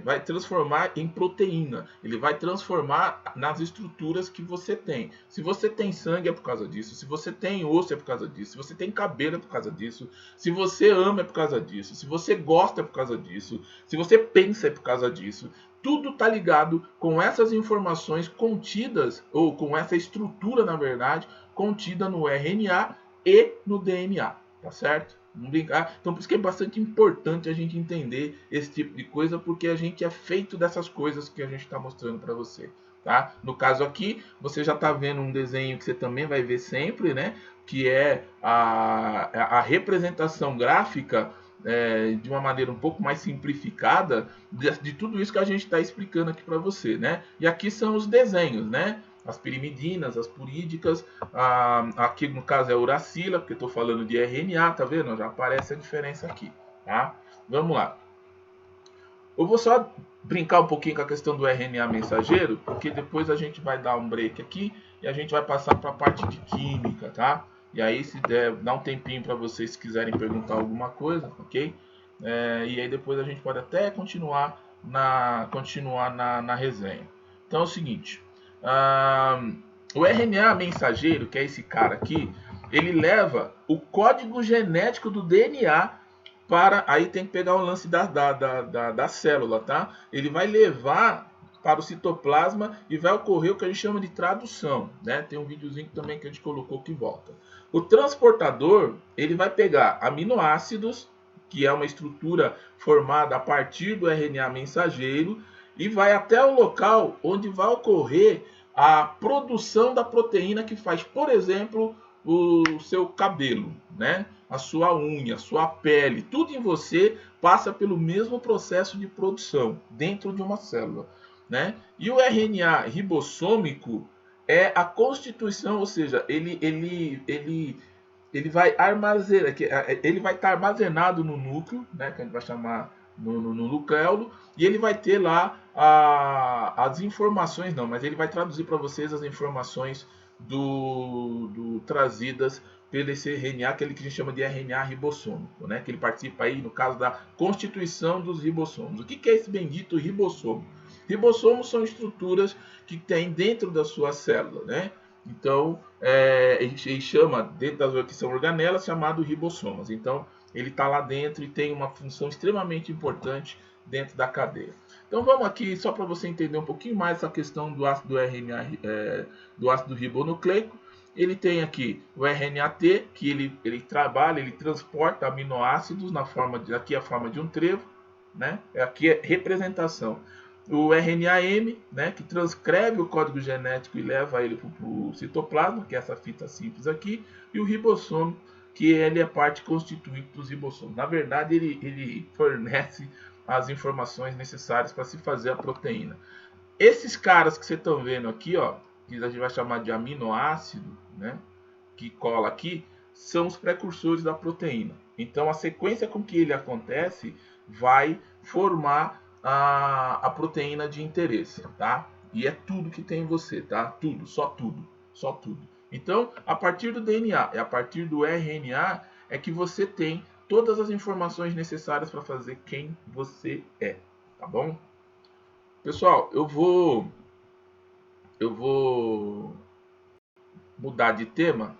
vai transformar em proteína. Ele vai transformar nas estruturas que você tem. Se você tem sangue é por causa disso. Se você tem osso é por causa disso. Se você tem cabelo é por causa disso. Se você ama é por causa disso. Se você gosta é por causa disso. Se você pensa é por causa disso. Tudo está ligado com essas informações contidas, ou com essa estrutura, na verdade, contida no RNA e no DNA. Tá certo? Não brincar. Então, por isso que é bastante importante a gente entender esse tipo de coisa, porque a gente é feito dessas coisas que a gente está mostrando para você. Tá? No caso aqui, você já está vendo um desenho que você também vai ver sempre, né? Que é a representação gráfica de uma maneira um pouco mais simplificada de tudo isso que a gente está explicando aqui para você, né? E aqui são os desenhos, né? As pirimidinas, as purídicas, aqui no caso é a uracila, porque estou falando de RNA, tá vendo? Já aparece a diferença aqui, tá? Vamos lá. Eu vou só brincar um pouquinho com a questão do RNA mensageiro, porque depois a gente vai dar um break aqui e a gente vai passar para a parte de química, tá? E aí, se der, dá um tempinho para vocês se quiserem perguntar alguma coisa, ok? E aí depois a gente pode até continuar na resenha. Então é o seguinte, o RNA mensageiro, que é esse cara aqui, ele leva o código genético do DNA para... Aí tem que pegar o lance da célula, tá? Ele vai levar para o citoplasma e vai ocorrer o que a gente chama de tradução, né? Tem um videozinho também que a gente colocou que volta. O transportador, ele vai pegar aminoácidos, que é uma estrutura formada a partir do RNA mensageiro, e vai até o local onde vai ocorrer a produção da proteína que faz, por exemplo, o seu cabelo, né? A sua unha, a sua pele, tudo em você passa pelo mesmo processo de produção dentro de uma célula, né? E o RNA ribossômico é a constituição, ou seja, ele vai armazenar, ele vai estar armazenado no núcleo, né? Que a gente vai chamar no nucleolo, e ele vai ter lá as informações, não, mas ele vai traduzir para vocês as informações trazidas pelo esse RNA, aquele que a gente chama de RNA ribossômico, né? Que ele participa aí, no caso da constituição dos ribossomos. O que é esse bendito ribossomo? Ribossomos são estruturas que tem dentro da sua célula, né? Então, ele chama, dentro das que são organelas, chamado ribossomas. Então, ele está lá dentro e tem uma função extremamente importante dentro da cadeia. Então vamos aqui, só para você entender um pouquinho mais essa questão do ácido RNA, do ácido ribonucleico. Ele tem aqui o RNAT, que ele trabalha, ele transporta aminoácidos na forma de, aqui a forma de um trevo, né? Aqui é representação. O RNAM, né, que transcreve o código genético e leva ele para o citoplasma, que é essa fita simples aqui, e o ribossomo, que ele é parte constituinte dos ribossomos. Na verdade, ele fornece as informações necessárias para se fazer a proteína. Esses caras que vocês estão vendo aqui, ó, que a gente vai chamar de aminoácido, né, que cola aqui, são os precursores da proteína. Então, a sequência com que ele acontece vai formar a proteína de interesse, tá? E é tudo que tem em você, tá? Tudo, só tudo, só tudo. Então, a partir do DNA e a partir do RNA é que você tem todas as informações necessárias para fazer quem você é, tá bom? Pessoal, eu vou mudar de tema,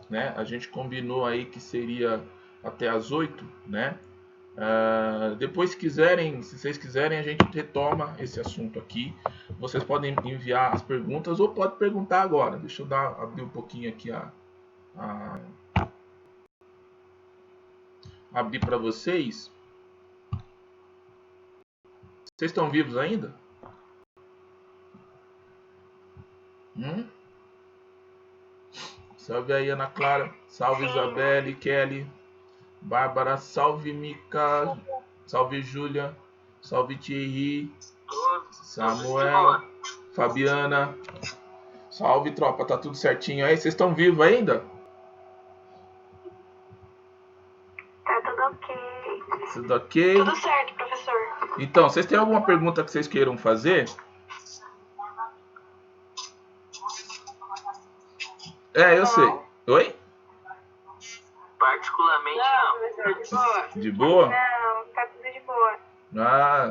né? A gente combinou aí que seria até às 8, né? Depois, se vocês quiserem, a gente retoma esse assunto aqui. Vocês podem enviar as perguntas ou pode perguntar agora. Deixa eu abrir um pouquinho aqui abrir para vocês. Vocês estão vivos ainda? Salve aí, Ana Clara. Salve, Isabelle, Kelly, Bárbara. Salve, Mica. Salve, Júlia. Salve, Thierry. Samuel. Fabiana. Salve, tropa. Tá tudo certinho aí? Vocês estão vivos ainda? Tá tudo ok. Tudo ok? Tudo certo, professor. Então, vocês têm alguma pergunta que vocês queiram fazer? Eu sei. Oi? Particularmente Não, professor, de boa. De boa? Não, tá tudo de boa.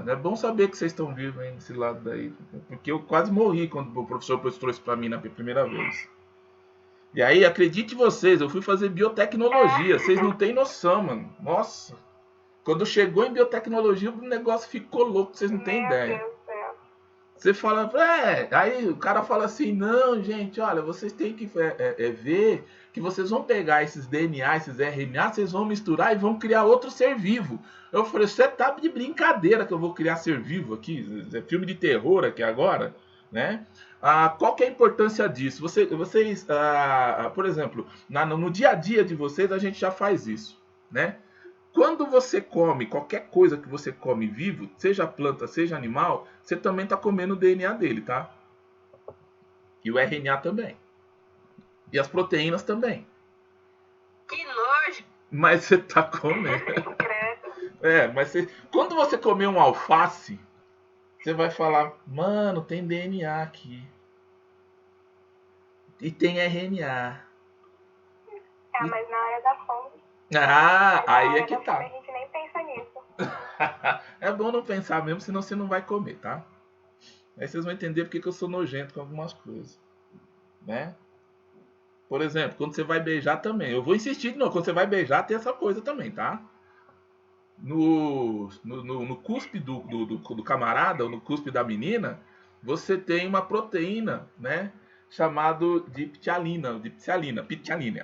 É bom saber que vocês estão vivos aí nesse lado daí. Porque eu quase morri quando o professor trouxe isso pra mim na primeira vez. E aí, acredite vocês, eu fui fazer biotecnologia. Vocês não têm noção, mano. Nossa. Quando chegou em biotecnologia, o negócio ficou louco. Vocês não têm ideia. Deus do céu. Você fala, aí o cara fala assim, não, gente, olha, vocês têm que ver que vocês vão pegar esses DNA, esses RNA, vocês vão misturar e vão criar outro ser vivo. Eu falei, você tá de brincadeira que eu vou criar ser vivo aqui? É filme de terror aqui agora, né? Qual que é a importância disso? Vocês, por exemplo, no dia a dia de vocês, a gente já faz isso, né? Quando você come qualquer coisa que você come vivo, seja planta, seja animal, você também está comendo o DNA dele, tá? E o RNA também. E as proteínas também. Que nojo! Mas você está comendo. Mas quando você comer um alface, você vai falar, mano, tem DNA aqui. E tem RNA. Mas na hora da fome. Aí é que tá. A gente nem pensa nisso. É bom não pensar mesmo, senão você não vai comer, tá? Aí vocês vão entender porque que eu sou nojento com algumas coisas. Né? Por exemplo, quando você vai beijar também. Eu vou insistir de novo. Quando você vai beijar, tem essa coisa também, tá? No cuspe do camarada, ou no cuspe da menina, você tem uma proteína, né? Chamado de ptialina,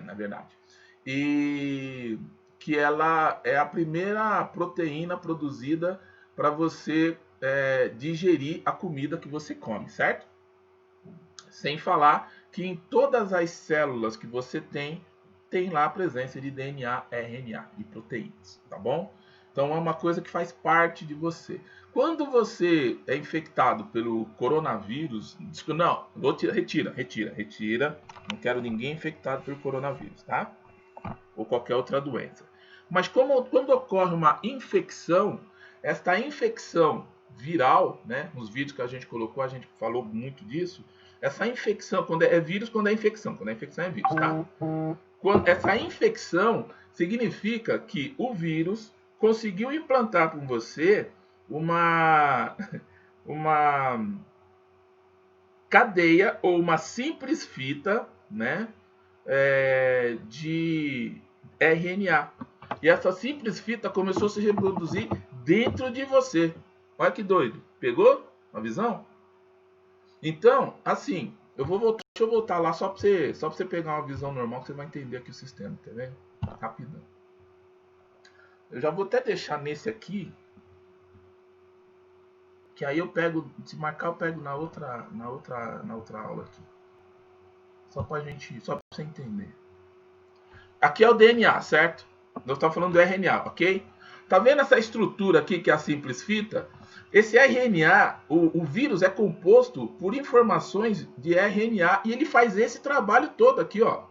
na verdade. E que ela é a primeira proteína produzida para você digerir a comida que você come, certo? Sem falar que em todas as células que você tem lá a presença de DNA, RNA, de proteínas, tá bom? Então é uma coisa que faz parte de você. Quando você é infectado pelo coronavírus, não, retira. Não quero ninguém infectado pelo coronavírus, tá? Ou qualquer outra doença. Mas quando ocorre uma infecção, esta infecção viral, né? Nos vídeos que a gente colocou, a gente falou muito disso. Essa infecção, quando é vírus, quando é infecção. Quando é infecção é vírus, tá? Essa infecção significa que o vírus conseguiu implantar com você uma cadeia ou uma simples fita, né? De RNA. E essa simples fita começou a se reproduzir dentro de você. Olha que doido. Pegou a visão? Então, assim, deixa eu voltar lá só para você pegar uma visão normal que você vai entender aqui o sistema, tá vendo? Rapidão. Eu já vou até deixar nesse aqui, que aí eu pego, se marcar eu pego na outra aula aqui. Só para você entender. Aqui é o DNA, certo? Nós estamos falando do RNA, ok? Tá vendo essa estrutura aqui que é a simples fita? Esse RNA, o vírus é composto por informações de RNA e ele faz esse trabalho todo aqui, ó.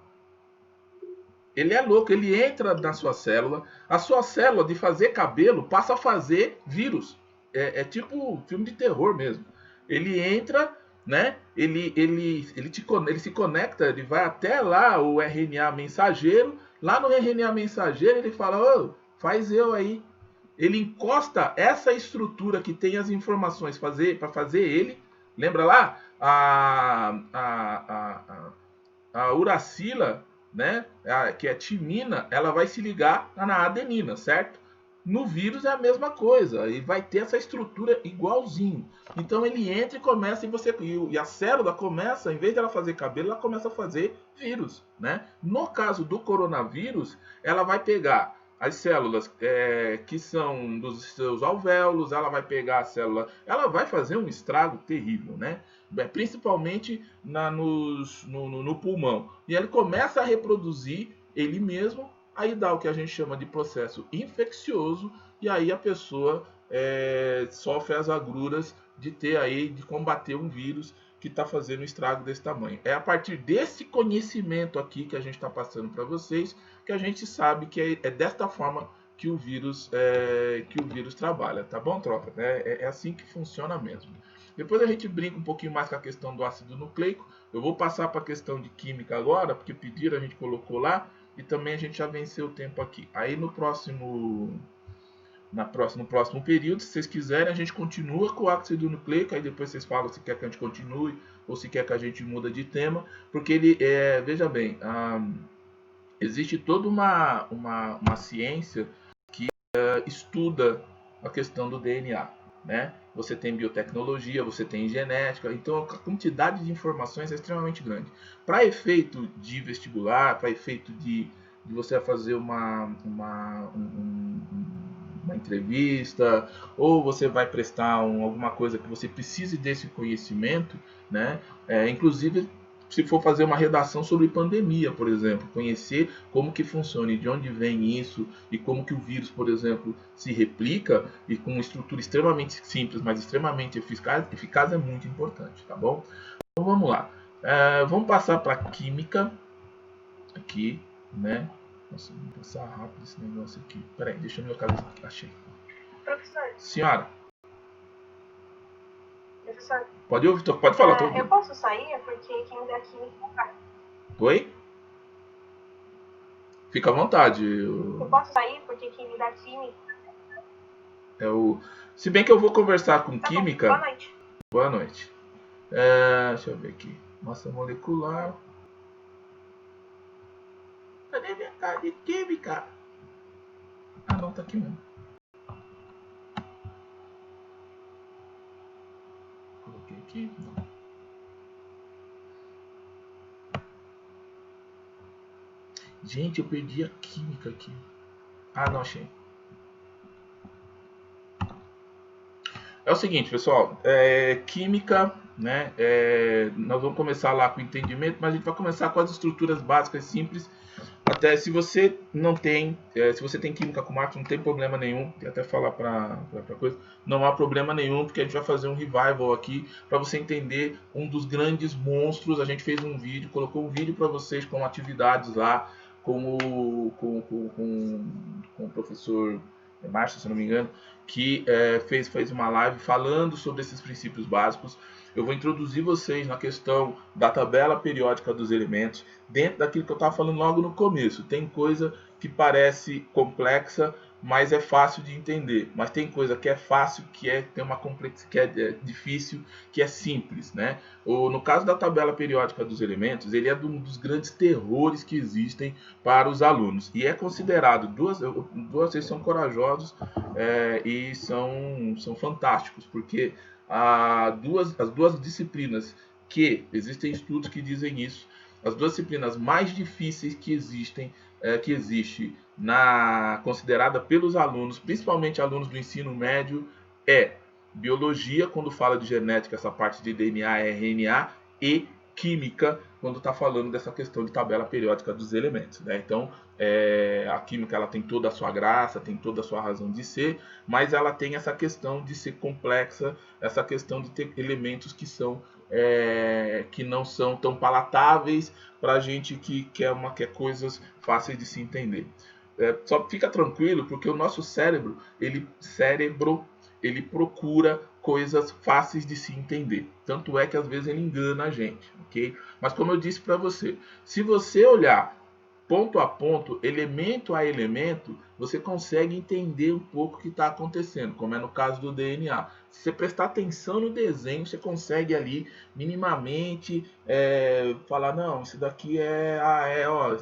Ele é louco, ele entra na sua célula, a sua célula de fazer cabelo passa a fazer vírus. É tipo filme de terror mesmo. Ele entra, né? Ele se conecta, ele vai até lá o RNA mensageiro. Lá no RNA mensageiro ele fala, ô, faz eu aí. Ele encosta essa estrutura que tem as informações para fazer ele. Lembra lá? A uracila, né? Que é timina, ela vai se ligar na adenina, certo? No vírus é a mesma coisa, e vai ter essa estrutura igualzinho. Então ele entra e começa, e a célula começa, em vez de ela fazer cabelo, ela começa a fazer vírus, né? No caso do coronavírus, ela vai pegar as células que são dos seus alvéolos, ela vai pegar a célula, ela vai fazer um estrago terrível, né? Principalmente no pulmão. E ele começa a reproduzir ele mesmo, aí dá o que a gente chama de processo infeccioso, e aí a pessoa sofre as agruras de combater um vírus que está fazendo um estrago desse tamanho. É a partir desse conhecimento aqui que a gente está passando para vocês que a gente sabe que é desta forma que o vírus trabalha, tá bom, tropa? É assim que funciona mesmo. Depois a gente brinca um pouquinho mais com a questão do ácido nucleico. Eu vou passar para a questão de química agora, porque pediram, a gente colocou lá, e também a gente já venceu o tempo aqui. Aí no próximo período, se vocês quiserem, a gente continua com o ácido nucleico, aí depois vocês falam se quer que a gente continue ou se quer que a gente muda de tema, porque ele veja bem, existe toda uma ciência que estuda a questão do DNA, né? Você tem biotecnologia, você tem genética, então a quantidade de informações é extremamente grande. Para efeito de vestibular, para efeito de você fazer uma entrevista, ou você vai prestar alguma coisa que você precise desse conhecimento, né? Inclusive se for fazer uma redação sobre pandemia, por exemplo, conhecer como que funciona e de onde vem isso e como que o vírus, por exemplo, se replica e com uma estrutura extremamente simples, mas extremamente eficaz é muito importante, tá bom? Então vamos lá. Vamos passar para química aqui, né? Nossa, vou passar rápido esse negócio aqui. Peraí, deixa eu me localizar aqui. Achei. Professor. Senhora. Professor. Pode falar, tô ouvindo. Eu posso sair porque quem me dá química não vai. Oi? Fica à vontade. Eu posso sair porque quem me dá química... Se bem que eu vou conversar com Tá química... Bom. Boa noite. Boa noite. Deixa eu ver aqui. Massa molecular. Cadê minha cara de química? Ah, não, tá aqui mesmo. Coloquei aqui. Não. Gente, eu perdi a química aqui. Ah, não achei. É o seguinte, pessoal. Química, né? Nós vamos começar lá com o entendimento, mas a gente vai começar com as estruturas básicas simples. Até se você não tem, se você tem química com Marcos, não tem problema nenhum. Tem até falar para coisa, não há problema nenhum, porque a gente vai fazer um revival aqui para você entender um dos grandes monstros. A gente fez um vídeo, colocou um vídeo para vocês com atividades lá, com o professor Márcio, se não me engano, que fez uma live falando sobre esses princípios básicos. Eu vou introduzir vocês na questão da tabela periódica dos elementos, dentro daquilo que eu estava falando logo no começo. Tem coisa que parece complexa, mas é fácil de entender. Mas tem coisa que é fácil, tem uma complexidade, que é difícil, que é simples, né? No caso da tabela periódica dos elementos, ele é um dos grandes terrores que existem para os alunos. E é considerado, vocês são corajosos e são fantásticos, porque as duas disciplinas que existem estudos que dizem isso, as duas disciplinas mais difíceis que existe considerada pelos alunos, principalmente alunos do ensino médio, é biologia, quando fala de genética, essa parte de DNA, RNA, e química, quando está falando dessa questão de tabela periódica dos elementos, né? Então, a química ela tem toda a sua graça, tem toda a sua razão de ser, mas ela tem essa questão de ser complexa, essa questão de ter elementos que não são tão palatáveis para a gente que quer coisas fáceis de se entender. Só fica tranquilo, porque o nosso cérebro ele procura coisas fáceis de se entender. Tanto é que às vezes ele engana a gente, ok? Mas como eu disse para você, se você olhar ponto a ponto, elemento a elemento, você consegue entender um pouco o que está acontecendo, como é no caso do DNA. Se você prestar atenção no desenho, você consegue ali minimamente falar, não, isso daqui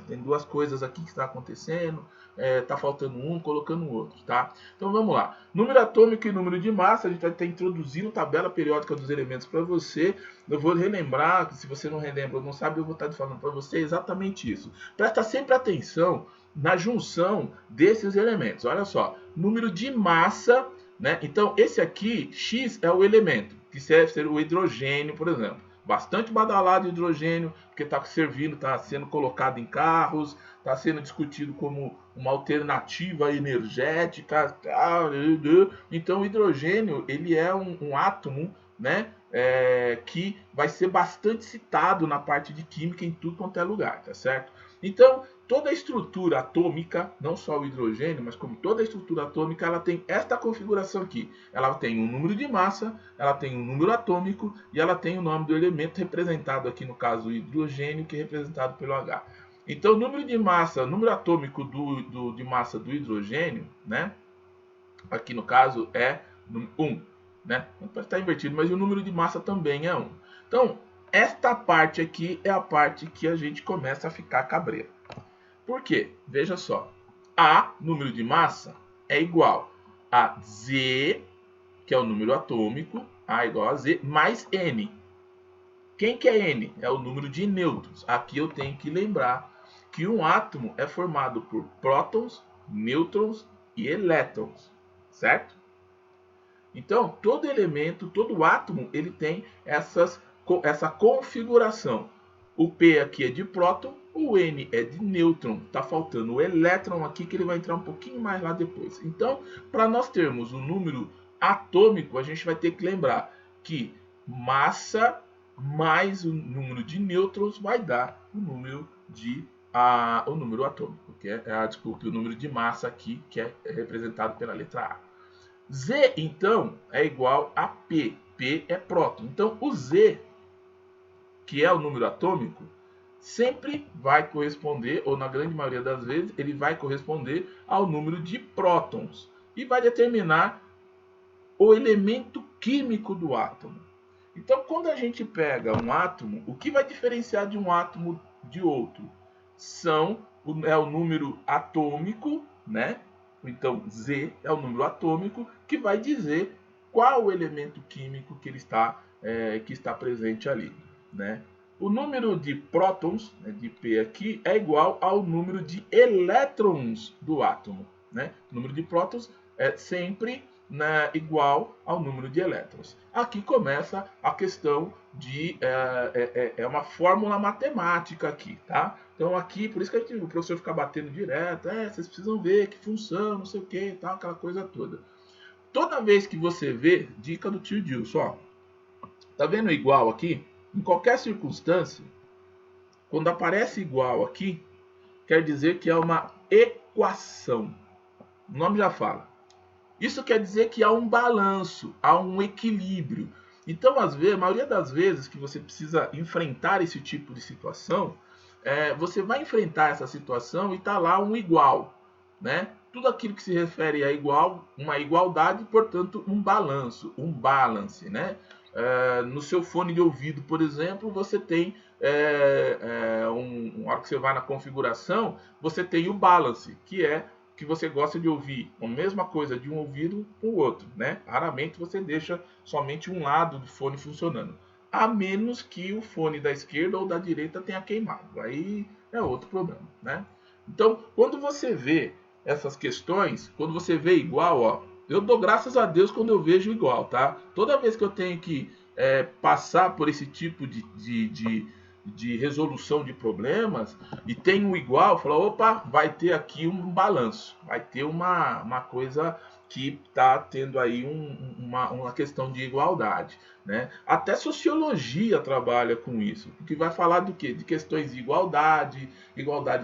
tem duas coisas aqui que está acontecendo, está faltando um, colocando o outro, tá? Então vamos lá. Número atômico e número de massa, a gente vai estar introduzindo tabela periódica dos elementos para você. Eu vou relembrar, se você não relembra ou não sabe, eu vou estar falando para você exatamente isso. Presta sempre atenção na junção desses elementos. Olha só, número de massa, né? Então esse aqui, X, é o elemento, que serve ser o hidrogênio, por exemplo. Bastante badalado hidrogênio, porque está servindo, está sendo colocado em carros, está sendo discutido como uma alternativa energética. Então o hidrogênio ele é um átomo, né? Que vai ser bastante citado na parte de química em tudo quanto é lugar, tá certo? Então, toda a estrutura atômica, não só o hidrogênio, mas como toda a estrutura atômica, ela tem esta configuração aqui. Ela tem um número de massa, ela tem um número atômico e ela tem o nome do elemento representado aqui, no caso, o hidrogênio, que é representado pelo H. Então, o número de massa, número atômico de massa do hidrogênio, né? Aqui no caso é 1, né? Pode estar invertido, mas o número de massa também é 1. Então, esta parte aqui é a parte que a gente começa a ficar cabreiro. Por quê? Veja só. A, número de massa, é igual a Z, que é o número atômico, A igual a Z, mais N. Quem que é N? É o número de nêutrons. Aqui eu tenho que lembrar que um átomo é formado por prótons, nêutrons e elétrons, certo? Então, todo elemento, todo átomo, ele tem essa configuração. O P aqui é de próton, o N é de nêutron. Está faltando o elétron aqui, que ele vai entrar um pouquinho mais lá depois. Então, para nós termos o número atômico, a gente vai ter que lembrar que massa mais o número de nêutrons vai dar o número o número atômico, que desculpe, o número de massa aqui, que é representado pela letra A. Z, então, é igual a P. P é próton. Então, o Z, que é o número atômico, sempre vai corresponder, ou na grande maioria das vezes, ele vai corresponder ao número de prótons e vai determinar o elemento químico do átomo. Então, quando a gente pega um átomo, o que vai diferenciar de um átomo de outro é o número atômico, né? Então, Z é o número atômico que vai dizer qual o elemento químico que está presente ali, né? O número de prótons, né, de P aqui, é igual ao número de elétrons do átomo, né? O número de prótons é sempre, né, igual ao número de elétrons. Aqui começa a questão de uma fórmula matemática aqui, tá? Então aqui, por isso que o professor fica batendo direto, vocês precisam ver que função, não sei o que, tal, aquela coisa toda. Toda vez que você vê, dica do tio Dilson, ó, tá vendo igual aqui? Em qualquer circunstância, quando aparece igual aqui, quer dizer que é uma equação. O nome já fala. Isso quer dizer que há um balanço, há um equilíbrio. Então, às vezes, a maioria das vezes que você precisa enfrentar esse tipo de situação, você vai enfrentar essa situação e está lá um igual, né? Tudo aquilo que se refere a igual, uma igualdade, portanto, um balanço, um balance, né? No seu fone de ouvido, por exemplo, você tem uma hora que você vai na configuração, você tem o balance, que é que você gosta de ouvir a mesma coisa de um ouvido com o outro, né? Raramente você deixa somente um lado do fone funcionando, a menos que o fone da esquerda ou da direita tenha queimado, aí é outro problema, né? Então, quando você vê essas questões, quando você vê igual, ó, eu dou graças a Deus quando eu vejo igual, tá? Toda vez que eu tenho que passar por esse tipo de resolução de problemas e tem um igual, fala, opa, vai ter aqui um balanço, vai ter uma coisa que está tendo aí uma questão de igualdade, né? Até sociologia trabalha com isso, porque vai falar do quê? De questões de igualdade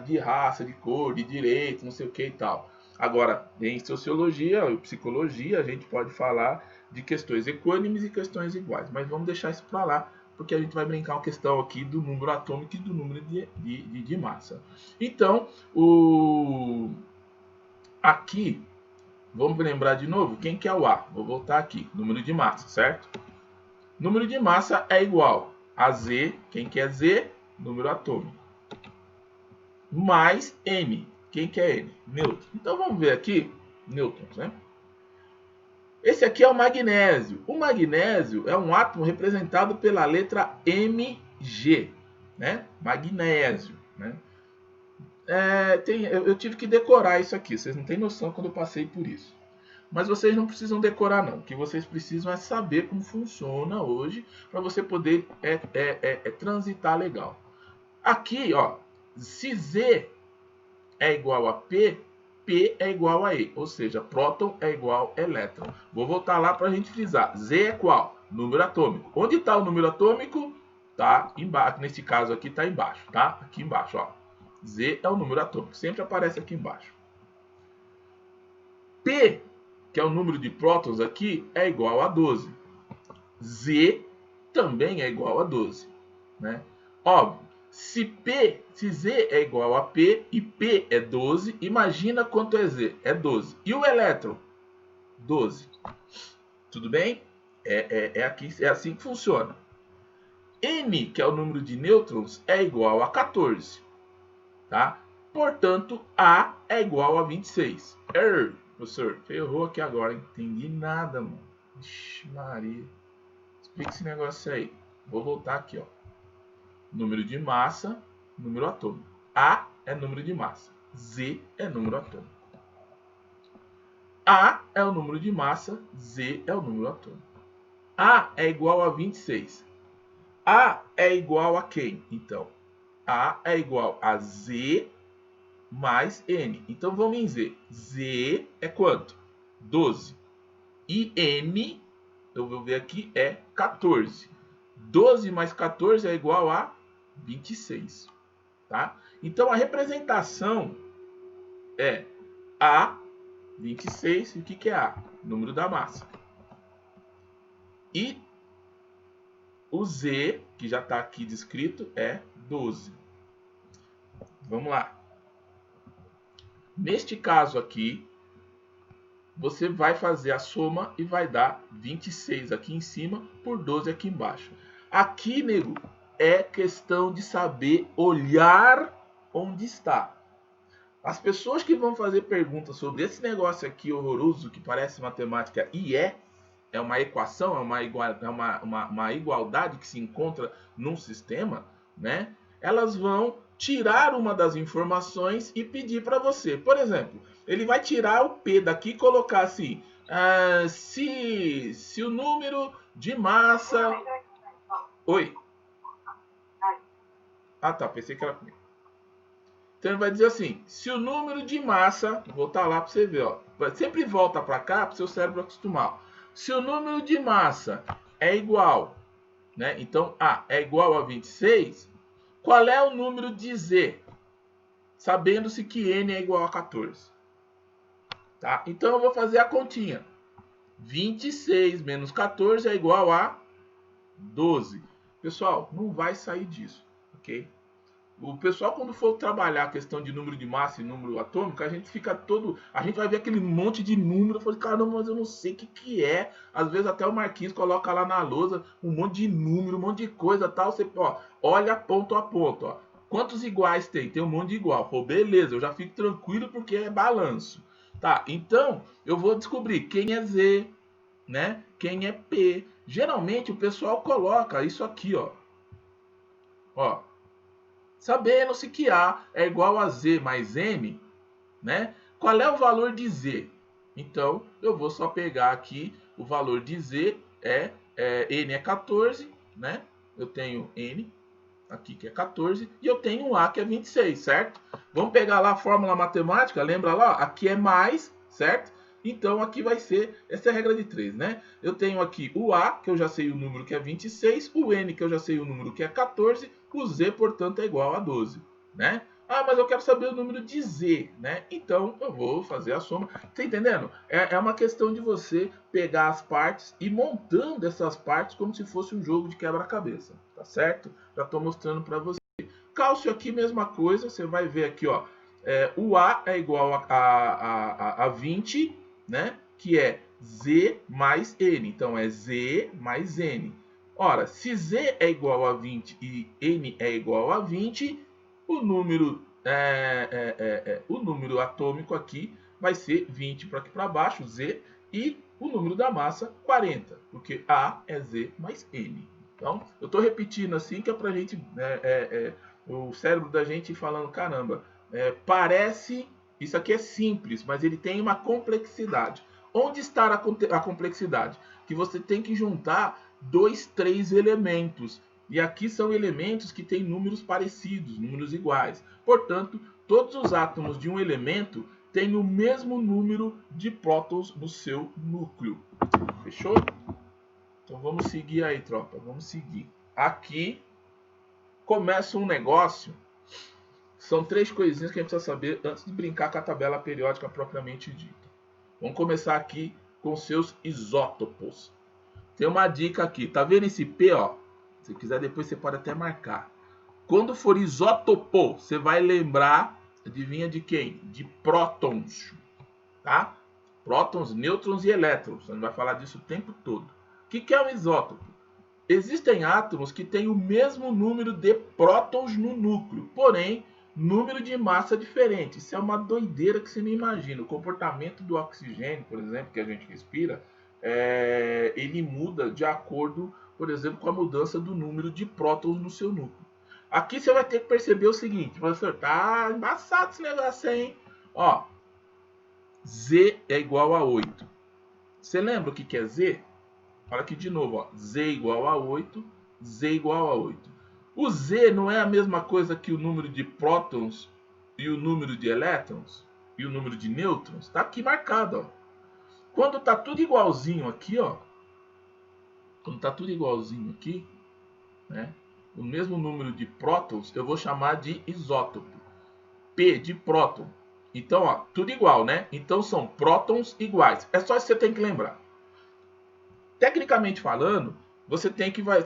de raça, de cor, de direito, não sei o que e tal. Agora, em sociologia e psicologia, a gente pode falar de questões equânimes e questões iguais, mas vamos deixar isso para lá, porque a gente vai brincar uma questão aqui do número atômico e do número de massa. Então, aqui, vamos lembrar de novo, quem que é o A? Vou voltar aqui, número de massa, certo? Número de massa é igual a Z, quem que é Z? Número atômico. Mais N, quem que é N? Nêutron. Então, vamos ver aqui, nêutrons, né? Esse aqui é o magnésio. O magnésio é um átomo representado pela letra Mg, né? Magnésio, né? Eu tive que decorar isso aqui. Vocês não têm noção quando eu passei por isso. Mas vocês não precisam decorar, não. O que vocês precisam é saber como funciona hoje para você poder transitar legal. Aqui, ó, se Z é igual a P, P é igual a E, ou seja, próton é igual a elétron. Vou voltar lá para a gente frisar. Z é qual? Número atômico. Onde está o número atômico? Está embaixo. Nesse caso aqui está embaixo, tá? Aqui embaixo, ó. Z é o número atômico. Sempre aparece aqui embaixo. P, que é o número de prótons aqui, é igual a 12. Z também é igual a 12, né? Óbvio. Se Z é igual a P e P é 12, imagina quanto é Z. É 12. E o elétron? 12. Tudo bem? É assim que funciona. N, que é o número de nêutrons, é igual a 14. Tá? Portanto, A é igual a 26. Professor, ferrou aqui agora. Não entendi nada, mano. Ixi, Maria. Explica esse negócio aí. Vou voltar aqui, ó. Número de massa, número atômico. A é número de massa. Z é número atômico. A é o número de massa, Z é o número atômico. A é igual a 26. A é igual a quem, então? A é igual a Z mais N. Então vamos em Z. Z é quanto? 12. E N, eu vou ver aqui, é 14. 12 mais 14 é igual a 26. Tá? Então a representação é A, 26. E o que é A? Número da massa. E o Z, que já está aqui descrito, é 12. Vamos lá. Neste caso aqui, você vai fazer a soma e vai dar 26 aqui em cima por 12 aqui embaixo. Aqui, nego, é questão de saber olhar onde está. As pessoas que vão fazer perguntas sobre esse negócio aqui horroroso que parece matemática e é uma equação, uma igualdade que se encontra num sistema, né? Elas vão tirar uma das informações e pedir para você. Por exemplo, ele vai tirar o P daqui e colocar assim, se o número de massa... Oi? Ah, tá, pensei que era comigo. Então ele vai dizer assim, se o número de massa... Vou voltar lá para você ver, ó. Sempre volta para cá para o seu cérebro acostumar. Se o número de massa é igual, né? Então A é igual a 26, qual é o número de Z? Sabendo-se que N é igual a 14. Tá? Então eu vou fazer a continha. 26 menos 14 é igual a 12. Pessoal, não vai sair disso, ok? O pessoal, quando for trabalhar a questão de número de massa e número atômico, a gente fica todo... A gente vai ver aquele monte de número. Eu falei, caramba, mas eu não sei o que é. Às vezes até o Marquinhos coloca lá na lousa um monte de número, um monte de coisa tal. Você, ó, olha ponto a ponto, ó. Quantos iguais tem? Tem um monte de igual. Pô, beleza, eu já fico tranquilo porque é balanço. Tá, então eu vou descobrir quem é Z, né? Quem é P. Geralmente o pessoal coloca isso aqui, ó. Ó. Sabendo-se que A é igual a Z mais N, né? Qual é o valor de Z? Então, eu vou só pegar aqui o valor de Z, N é 14, né? Eu tenho N aqui que é 14 e eu tenho um A que é 26, certo? Vamos pegar lá a fórmula matemática, lembra lá? Aqui é mais, certo? Então, aqui vai ser, essa é a regra de 3, né? Eu tenho aqui o A, que eu já sei o número que é 26, o N, que eu já sei o número que é 14, o Z, portanto, é igual a 12, né? Ah, mas eu quero saber o número de Z, né? Então, eu vou fazer a soma. Tá entendendo? É uma questão de você pegar as partes e montando essas partes como se fosse um jogo de quebra-cabeça, tá certo? Já estou mostrando para você. Cálcio aqui, mesma coisa, você vai ver aqui, ó. O A é igual a 20, né? Que é Z mais N. Então, é Z mais N. Ora, se Z é igual a 20 e N é igual a 20, o número atômico aqui vai ser 20 para aqui para baixo, Z, e o número da massa, 40, porque A é Z mais N. Então, eu estou repetindo assim que é para a gente, o cérebro da gente falando, caramba, parece, isso aqui é simples, mas ele tem uma complexidade. Onde está a complexidade? Que você tem que juntar 2, 3 elementos. E aqui são elementos que têm números parecidos, números iguais. Portanto, todos os átomos de um elemento têm o mesmo número de prótons no seu núcleo. Fechou? Então vamos seguir aí, tropa. Vamos seguir. Aqui começa um negócio. São 3 coisinhas que a gente precisa saber antes de brincar com a tabela periódica propriamente dita. Vamos começar aqui com seus isótopos. Tem uma dica aqui. Tá vendo esse P, ó? Se quiser depois você pode até marcar. Quando for isótopo, você vai lembrar, adivinha de quem? De prótons, tá? Prótons, nêutrons e elétrons. A gente vai falar disso o tempo todo. O que é um isótopo? Existem átomos que têm o mesmo número de prótons no núcleo, porém, número de massa diferente. Isso é uma doideira que você não imagina. O comportamento do oxigênio, por exemplo, que a gente respira, ele muda de acordo, por exemplo, com a mudança do número de prótons no seu núcleo. Aqui você vai ter que perceber o seguinte, professor, tá embaçado esse negócio aí, hein? Ó, Z é igual a 8. Você lembra o que é Z? Olha aqui de novo, ó. Z igual a 8, Z igual a 8. O Z não é a mesma coisa que o número de prótons e o número de elétrons e o número de nêutrons? Está aqui marcado, ó. Quando está tudo igualzinho aqui, ó. Quando está tudo igualzinho aqui, né? O mesmo número de prótons eu vou chamar de isótopo. P de próton. Então, ó, tudo igual, né? Então são prótons iguais. É só isso que você tem que lembrar. Tecnicamente falando, você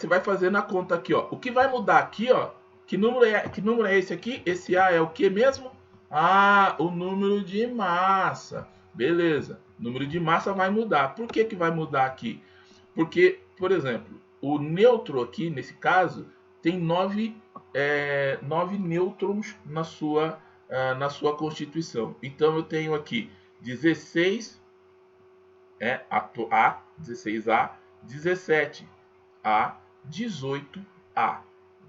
vai fazer na conta aqui, ó. O que vai mudar aqui, ó, que número é esse aqui? Esse A é o que mesmo? Ah, o número de massa. Beleza. O número de massa vai mudar. Por que vai mudar aqui? Porque, por exemplo, o nêutron aqui, nesse caso, tem 9 nêutrons na sua constituição. Então eu tenho aqui 16 A, 16A, 17A, 18A.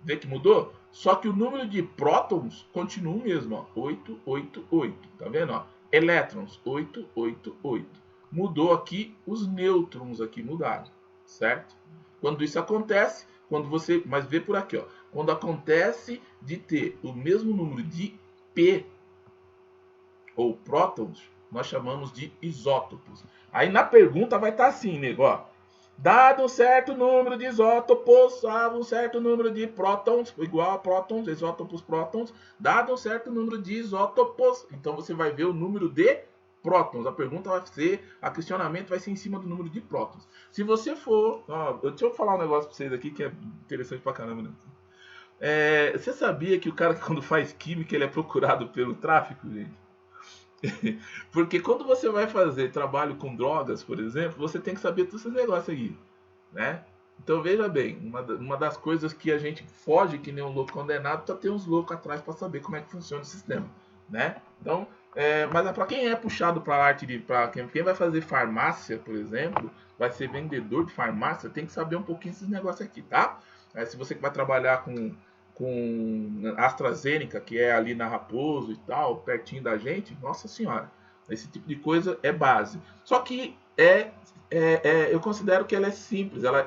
Vê que mudou? Só que o número de prótons continua o mesmo, ó, 888. Tá vendo? Ó? Elétrons, 888. Mudou aqui, os nêutrons aqui mudaram, certo? Quando isso acontece, mas vê por aqui, ó, quando acontece de ter o mesmo número de P ou prótons, nós chamamos de isótopos. Aí na pergunta vai estar assim, nego, ó. Dado um certo número de isótopos, um certo número de prótons, igual a prótons, isótopos, prótons, dado um certo número de isótopos, então você vai ver o número de prótons. A pergunta vai ser, a questionamento vai ser em cima do número de prótons. Se você for, deixa eu falar um negócio para vocês aqui que é interessante pra caramba, né? Você sabia que o cara que quando faz química ele é procurado pelo tráfico, gente? Porque quando você vai fazer trabalho com drogas, por exemplo, você tem que saber todos esses negócios aí, né? Então veja bem, uma das coisas que a gente foge que nem um louco condenado, só tem uns loucos atrás para saber como é que funciona o sistema, né? Então, mas para quem é puxado para a arte de, para quem vai fazer farmácia, por exemplo, vai ser vendedor de farmácia, tem que saber um pouquinho desses negócios aqui, tá? Se você que vai trabalhar com AstraZeneca, que é ali na Raposo e tal, pertinho da gente, nossa senhora, esse tipo de coisa é base. Só que eu considero que ela é simples, ela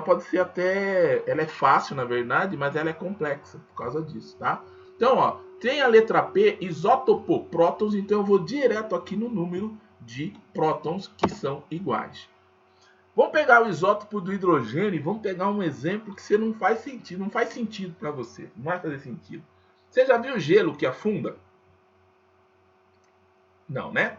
pode ser até, ela é fácil na verdade, mas ela é complexa por causa disso, tá? Então, ó, tem a letra P, isótopo, prótons, então eu vou direto aqui no número de prótons que são iguais. Vamos pegar o isótopo do hidrogênio e vamos pegar um exemplo que você não faz sentido para você. Não vai fazer sentido. Você já viu gelo que afunda? Não, né?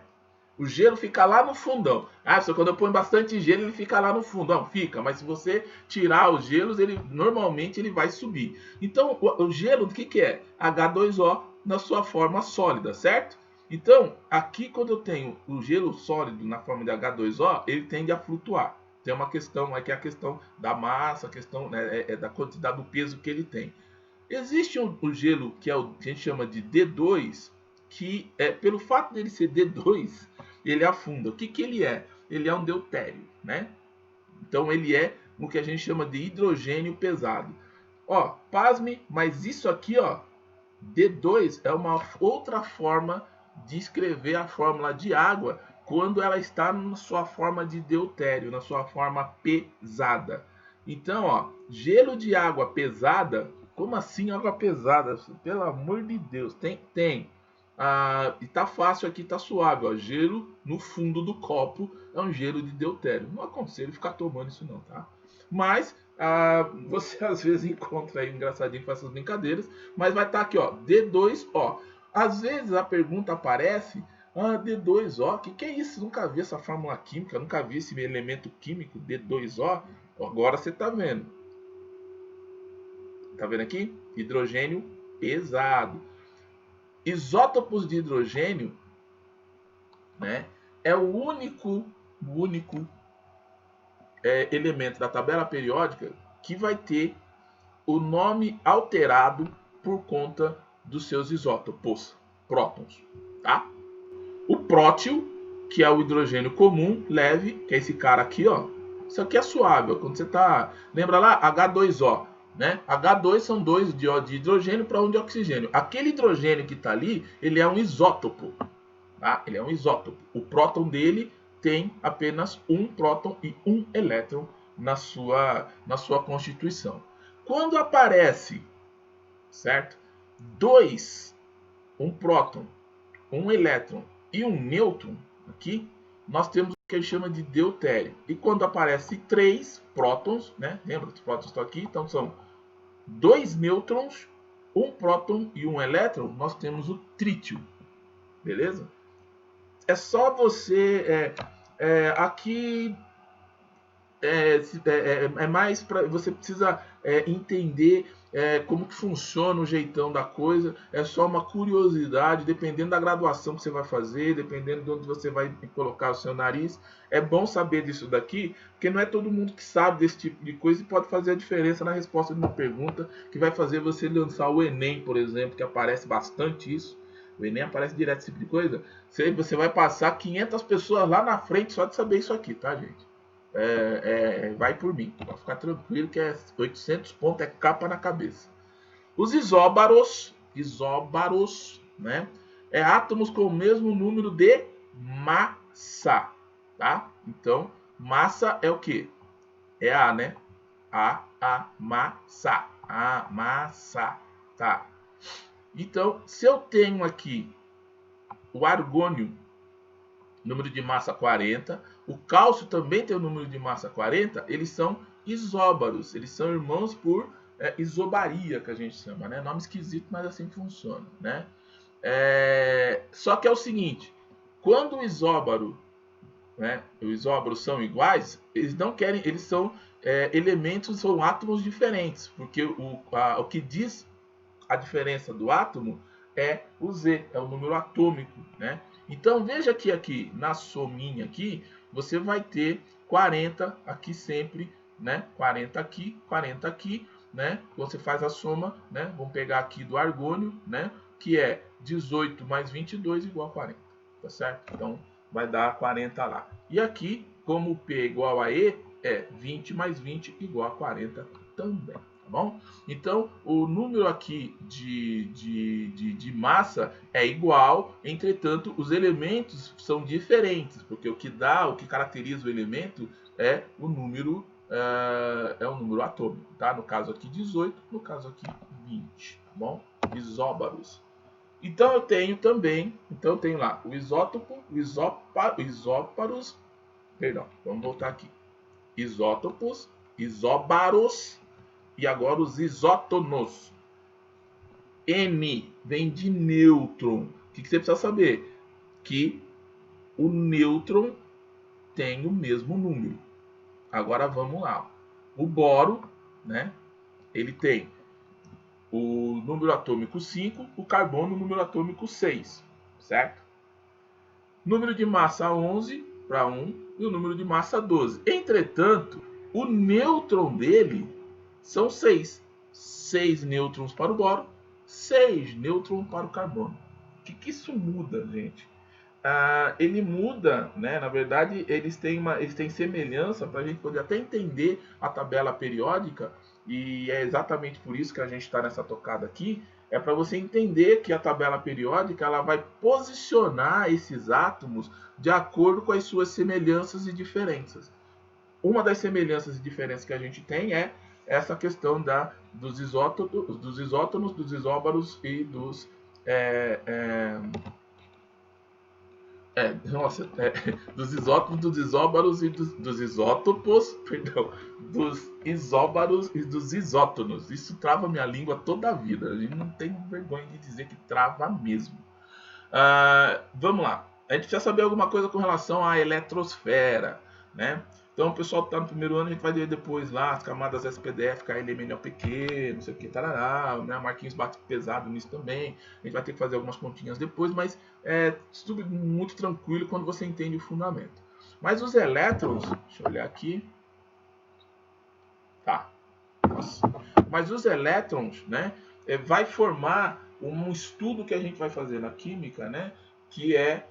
O gelo fica lá no fundão. Só quando eu ponho bastante gelo, ele fica lá no fundo. Não, fica, mas se você tirar os gelos, normalmente ele vai subir. Então, o gelo, o que é? H2O na sua forma sólida, certo? Então, aqui quando eu tenho o gelo sólido na forma de H2O, ele tende a flutuar. Tem uma questão, que é a questão da massa, a questão da quantidade do peso que ele tem. Existe o gelo que a gente chama de D2, que pelo fato dele ser D2, ele afunda. O que ele é? Ele é um deutério, né? Então ele é o que a gente chama de hidrogênio pesado. Ó, pasme, mas isso aqui, ó, D2 é uma outra forma de escrever a fórmula de água quando ela está na sua forma de deutério, na sua forma pesada. Então, ó, gelo de água pesada, como assim água pesada? Pelo amor de Deus, tem. E tá fácil aqui, tá suave, ó, gelo no fundo do copo é um gelo de deutério. Não aconselho ficar tomando isso não, tá? Mas você às vezes encontra aí um engraçadinho com essas brincadeiras, mas vai estar aqui, ó, D2O. Às vezes a pergunta aparece, D2O, o que é isso? Nunca vi essa fórmula química, nunca vi esse elemento químico, D2O. Agora você tá vendo. Tá vendo aqui? Hidrogênio pesado. Isótopos de hidrogênio, né, é o único elemento da tabela periódica que vai ter o nome alterado por conta dos seus isótopos, prótons, tá? O prótil, que é o hidrogênio comum, leve, que é esse cara aqui, ó. Isso aqui é suave, ó. Quando você tá, lembra lá, H2O, né? H2 são 2 de hidrogênio para 1 de oxigênio. Aquele hidrogênio que está ali, ele é um isótopo, tá? O próton dele tem apenas um próton e um elétron na sua constituição. Quando aparece, certo? Um próton, um elétron e um nêutron, aqui, nós temos o que a gente chama de deutério. E quando aparece 3 prótons, né? Lembra que os prótons estão aqui? Então são 2 nêutrons, um próton e um elétron, nós temos o trítio. Beleza? É só você... aqui é mais para você precisa entender como que funciona o jeitão da coisa. É só uma curiosidade, dependendo da graduação que você vai fazer, dependendo de onde você vai colocar o seu nariz. É bom saber disso daqui, porque não é todo mundo que sabe desse tipo de coisa e pode fazer a diferença na resposta de uma pergunta que vai fazer você lançar o Enem, por exemplo, que aparece bastante isso. O Enem aparece direto esse tipo de coisa. Você vai passar 500 pessoas lá na frente só de saber isso aqui, tá, gente? Vai por mim, pode ficar tranquilo que 800 pontos é capa na cabeça. Os isóbaros, né, átomos com o mesmo número de massa, tá? Então, massa é o que? É A, né? Massa, massa, tá? Então, se eu tenho aqui o argônio, número de massa 40, o cálcio também tem o número de massa 40, eles são isóbaros, eles são irmãos por isobaria, que a gente chama, né? Nome esquisito, mas assim funciona, né? Só que é o seguinte, quando o isóbaro, né, os isóbaros são iguais, eles não querem, eles são elementos ou átomos diferentes, porque o que diz a diferença do átomo é o Z, é o número atômico, né? Então veja que aqui na sominha aqui, você vai ter 40 aqui sempre, né? 40 aqui, né? Você faz a soma, né? Vamos pegar aqui do argônio, né? Que é 18 mais 22 igual a 40, tá certo? Então vai dar 40 lá. E aqui, como o P é igual a E, é 20 mais 20 igual a 40 também. Tá bom? Então, o número aqui de massa é igual, entretanto, os elementos são diferentes, porque o que caracteriza o elemento é o número atômico, tá? No caso aqui 18, no caso aqui 20, tá bom? Isóbaros. Então eu tenho lá o isótopo, isóparos, perdão, vamos voltar aqui. Isótopos, isóbaros, e agora os isótonos. N vem de nêutron. O que você precisa saber? Que o nêutron tem o mesmo número. Agora vamos lá. O boro, né? Ele tem o número atômico 5, o carbono o número atômico 6, certo? Número de massa 11 para 1 e o número de massa 12. Entretanto, o nêutron dele são 6. 6 nêutrons para o boro, 6 nêutrons para o carbono. O que isso muda, gente? Ele muda, né? Na verdade, eles têm semelhança para a gente poder até entender a tabela periódica, e é exatamente por isso que a gente está nessa tocada aqui. É para você entender que a tabela periódica ela vai posicionar esses átomos de acordo com as suas semelhanças e diferenças. Uma das semelhanças e diferenças que a gente tem é essa questão dos isótopos, dos isótonos, dos isóbaros e dos dos isótopos, dos isóbaros e dos isótopos, perdão, dos isóbaros e dos isótonos. Isso trava minha língua toda a vida. A gente não tem vergonha de dizer que trava mesmo. Vamos lá. A gente precisa saber alguma coisa com relação à eletrosfera, né? Então, o pessoal que está no primeiro ano, a gente vai ver depois lá as camadas SPDF, KLMNOPQ, não sei o que, tarará, né? Marquinhos bate pesado nisso também. A gente vai ter que fazer algumas continhas depois, mas é tudo muito tranquilo quando você entende o fundamento. Mas os elétrons, deixa eu olhar aqui. Tá. Nossa. Mas os elétrons, né, vai formar um estudo que a gente vai fazer na química, né? Que é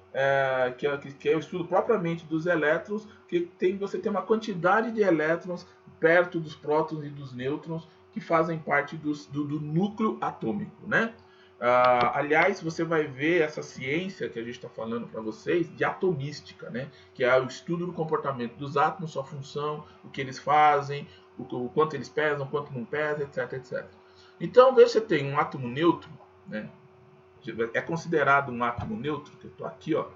o estudo propriamente dos elétrons, que você tem uma quantidade de elétrons perto dos prótons e dos nêutrons que fazem parte do núcleo atômico, né? Aliás, você vai ver essa ciência que a gente está falando para vocês de atomística, né? Que é o estudo do comportamento dos átomos, sua função, o que eles fazem, o quanto eles pesam, o quanto não pesam, etc, etc. Então, você tem um átomo neutro, né? É considerado um átomo neutro, que eu estou aqui, ó,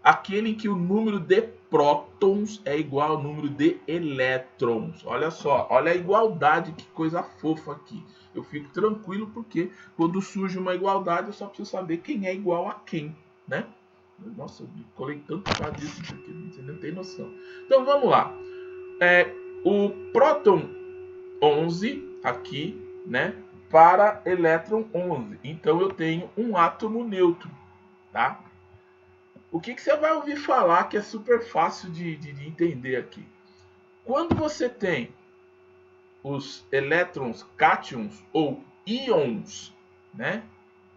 aquele em que o número de prótons é igual ao número de elétrons. Olha só, olha a igualdade, que coisa fofa aqui. Eu fico tranquilo porque quando surge uma igualdade eu só preciso saber quem é igual a quem, né? Nossa, eu colei tanto para disso aqui, você não tem noção. Então vamos lá. O próton 11 aqui, né? Para elétron 11. Então eu tenho um átomo neutro, tá? O que você vai ouvir falar que é super fácil de entender aqui? Quando você tem os elétrons cátions ou íons, né?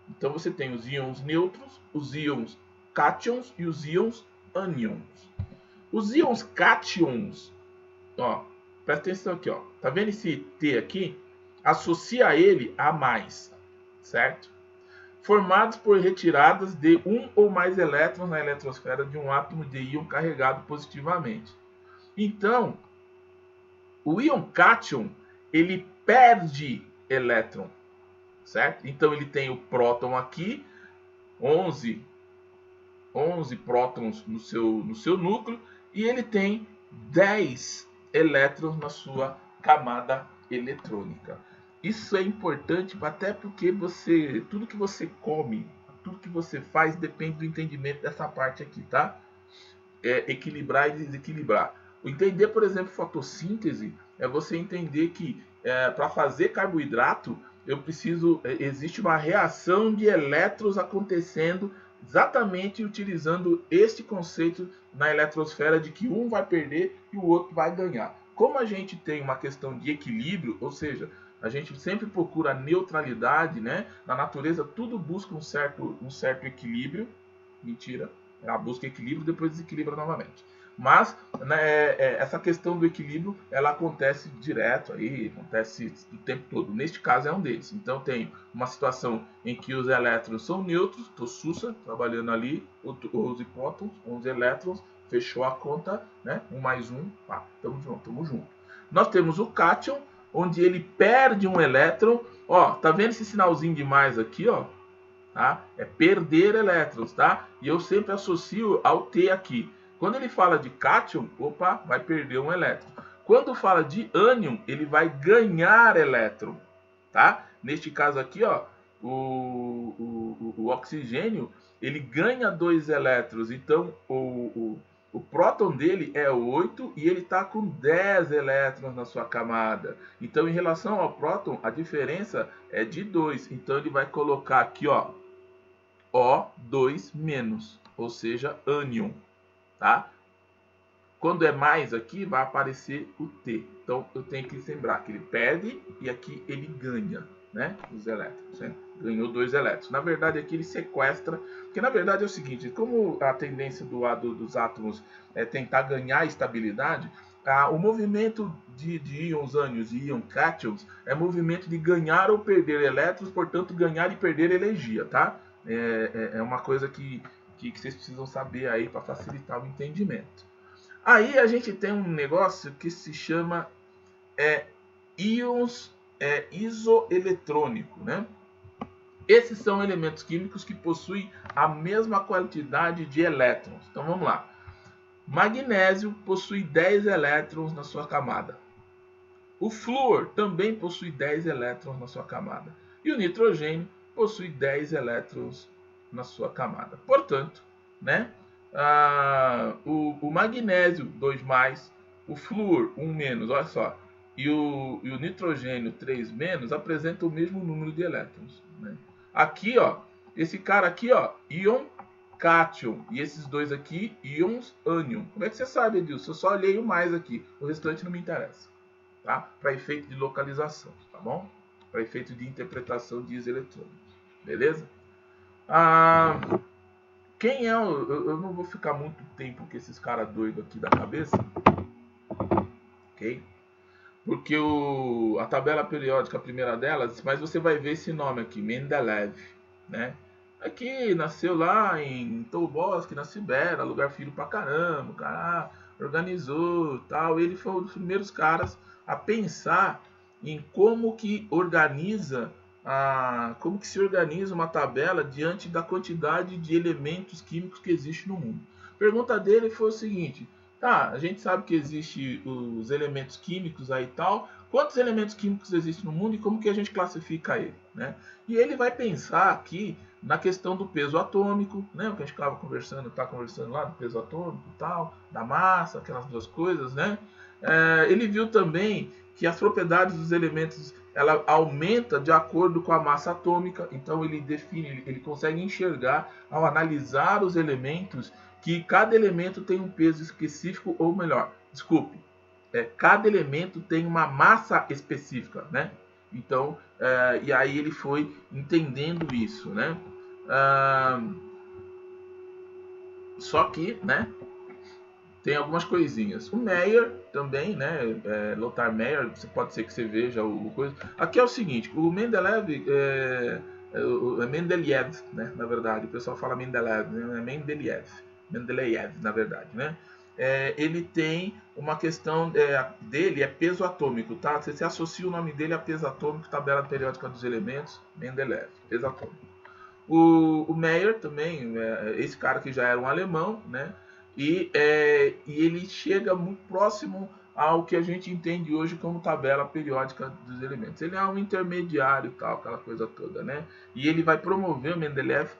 Então você tem os íons neutros, os íons cátions e os íons ânions. Os íons cátions, ó, presta atenção aqui, ó. Tá vendo esse T aqui? Associa ele a mais, certo? Formados por retiradas de um ou mais elétrons na eletrosfera de um átomo de íon carregado positivamente. Então, o íon cátion, ele perde elétron, certo? Então, ele tem o próton aqui, 11 prótons no seu núcleo, e ele tem 10 elétrons na sua camada eletrônica. Isso é importante até porque tudo que você come, tudo que você faz depende do entendimento dessa parte aqui, tá? Equilibrar e desequilibrar. O entender, por exemplo, fotossíntese é você entender que para fazer carboidrato existe uma reação de elétrons acontecendo exatamente utilizando este conceito na eletrosfera de que um vai perder e o outro vai ganhar. Como a gente tem uma questão de equilíbrio, ou seja, a gente sempre procura a neutralidade, né? Na natureza tudo busca um certo equilíbrio. Mentira, ela busca equilíbrio e depois desequilibra novamente. Mas né, essa questão do equilíbrio ela acontece direto aí, acontece o tempo todo. Neste caso é um deles. Então tem uma situação em que os elétrons são neutros, estou sussa trabalhando ali, 11 prótons, 11 elétrons, fechou a conta, né? 1 mais 1, pá, tamo junto. Nós temos o cátion, onde ele perde um elétron. Ó, tá vendo esse sinalzinho de mais aqui, ó? Tá? É perder elétrons, tá? E eu sempre associo ao T aqui. Quando ele fala de cátion, opa, vai perder um elétron. Quando fala de ânion, ele vai ganhar elétron, tá? Neste caso aqui, ó, o oxigênio, ele ganha 2 elétrons. Então, o próton dele é 8 e ele está com 10 elétrons na sua camada. Então, em relação ao próton, a diferença é de 2. Então, ele vai colocar aqui, ó, O2-, ou seja, ânion, tá? Quando é mais aqui, vai aparecer o T. Então, eu tenho que lembrar que ele perde e aqui ele ganha, né? Os elétrons, né? Ganhou 2 elétrons. Na verdade, aqui ele sequestra, porque na verdade é o seguinte, como a tendência dos átomos é tentar ganhar estabilidade, o movimento de íons ânions e íons cátions é movimento de ganhar ou perder elétrons, portanto, ganhar e perder energia, tá? É uma coisa que vocês precisam saber aí para facilitar o entendimento. Aí a gente tem um negócio que se chama íons isoeletrônico, né? Esses são elementos químicos que possuem a mesma quantidade de elétrons. Então vamos lá. Magnésio possui 10 elétrons na sua camada. O flúor também possui 10 elétrons na sua camada. E o nitrogênio possui 10 elétrons na sua camada. Portanto, né, o magnésio 2+, o flúor 1-, olha só, e o nitrogênio 3- apresentam o mesmo número de elétrons, né? Aqui, ó, esse cara aqui, ó, íon cátion, e esses dois aqui, íons ânion. Como é que você sabe disso? Eu só olhei o mais aqui, o restante não me interessa, tá? Para efeito de localização, tá bom? Para efeito de interpretação de eletrônicos, beleza? Quem é eu não vou ficar muito tempo com esses caras doidos aqui da cabeça, ok? Porque a tabela periódica, a primeira delas, mas você vai ver esse nome aqui, Mendeleev, né? Aqui nasceu lá em Tobolsk, na Sibéria, lugar frio pra caramba, o cara organizou tal. Ele foi um dos primeiros caras a pensar em como que se organiza uma tabela diante da quantidade de elementos químicos que existe no mundo. A pergunta dele foi o seguinte: tá, a gente sabe que existe os elementos químicos aí e tal. Quantos elementos químicos existem no mundo e como que a gente classifica ele, né? E ele vai pensar aqui na questão do peso atômico, né? O que a gente estava conversando, está conversando lá do peso atômico e tal, da massa, aquelas duas coisas, né? Ele viu também que as propriedades dos elementos ela aumenta de acordo com a massa atômica, então ele define, ele consegue enxergar ao analisar os elementos que cada elemento tem um peso específico, ou melhor, desculpe, cada elemento tem uma massa específica, né? Então, e aí ele foi entendendo isso, né? Só que, né? Tem algumas coisinhas. O Meyer também, né? Lothar Meyer, pode ser que você veja o coisa. Aqui é o seguinte: o Mendeleev é Mendeleev, né? Na verdade, o pessoal fala Mendeleev, né? É Mendeleev, na verdade, né? Ele tem uma questão dele é peso atômico, tá? Você associa o nome dele a peso atômico, tabela periódica dos elementos, Mendeleev, peso atômico. O Meyer também, esse cara que já era um alemão, né? E ele chega muito próximo ao que a gente entende hoje como tabela periódica dos elementos. Ele é um intermediário, tal, aquela coisa toda, né? E ele vai promover o Mendeleev,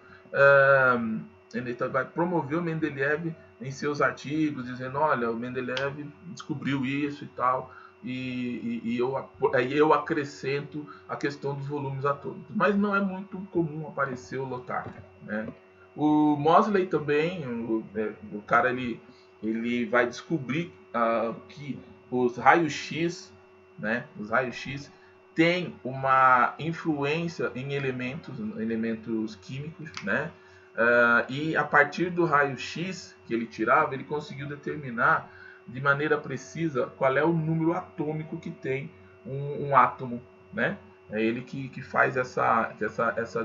vai promover o Mendeleev em seus artigos, dizendo, olha, o Mendeleev descobriu isso e tal, e eu acrescento a questão dos volumes atômicos. Mas não é muito comum aparecer o Lothar, né? O Moseley também, o cara ele vai descobrir que os raios-x, né, os raios-x têm uma influência em elementos químicos, né? E a partir do raio-x que ele tirava, ele conseguiu determinar de maneira precisa qual é o número atômico que tem um átomo, né? É ele que faz essa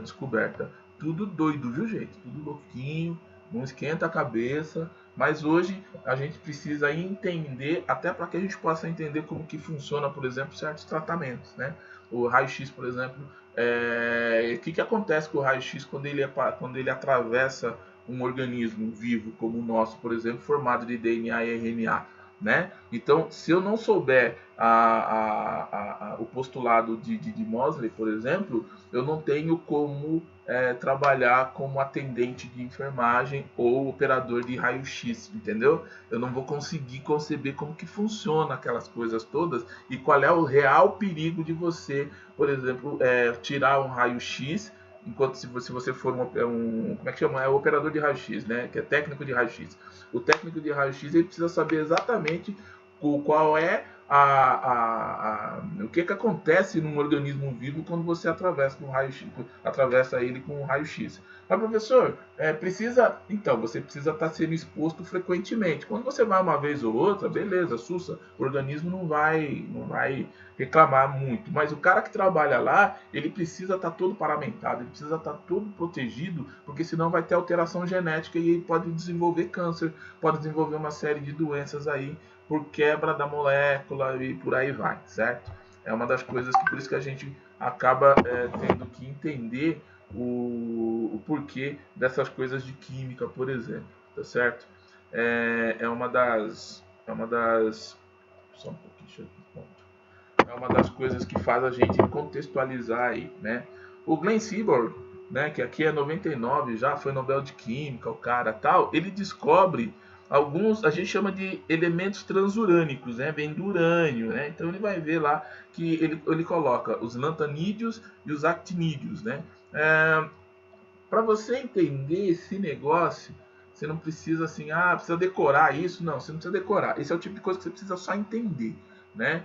descoberta. Tudo doido, viu, gente? Tudo louquinho, não esquenta a cabeça. Mas hoje a gente precisa entender, até para que a gente possa entender como que funciona, por exemplo, certos tratamentos, né? O raio-x, por exemplo, o que acontece com o raio-x quando ele atravessa um organismo vivo como o nosso, por exemplo, formado de DNA e RNA, né? Então, se eu não souber o postulado de Moseley, por exemplo, eu não tenho como trabalhar como atendente de enfermagem ou operador de raio-x, entendeu? Eu não vou conseguir conceber como que funciona aquelas coisas todas e qual é o real perigo de você, por exemplo, tirar um raio-x, enquanto se você for como é que chama? É o operador de raio-x, né? Que é técnico de raio-x. O técnico de raio-x ele precisa saber exatamente qual é o que acontece num organismo vivo quando você atravessa ele com um raio-x. Mas, professor, precisa. Então, você precisa estar sendo exposto frequentemente. Quando você vai uma vez ou outra, beleza, sussa, o organismo não vai reclamar muito. Mas o cara que trabalha lá, ele precisa estar todo paramentado, ele precisa estar todo protegido, porque senão vai ter alteração genética e ele pode desenvolver câncer, pode desenvolver uma série de doenças aí por quebra da molécula e por aí vai, certo? É uma das coisas que por isso que a gente acaba tendo que entender o porquê dessas coisas de química, por exemplo, tá certo? É uma das só um pouquinho, deixa eu ponto. É uma das coisas que faz a gente contextualizar aí, né? O Glenn Seaborg, né, que aqui é 99, já foi Nobel de Química, o cara tal, ele descobre alguns, a gente chama de elementos transurânicos, né? Vem do urânio, né? Então ele vai ver lá que ele coloca os lantanídeos e os actinídeos, né? Para você entender esse negócio, você não precisa assim, precisa decorar isso, não, você não precisa decorar. Esse é o tipo de coisa que você precisa só entender, né?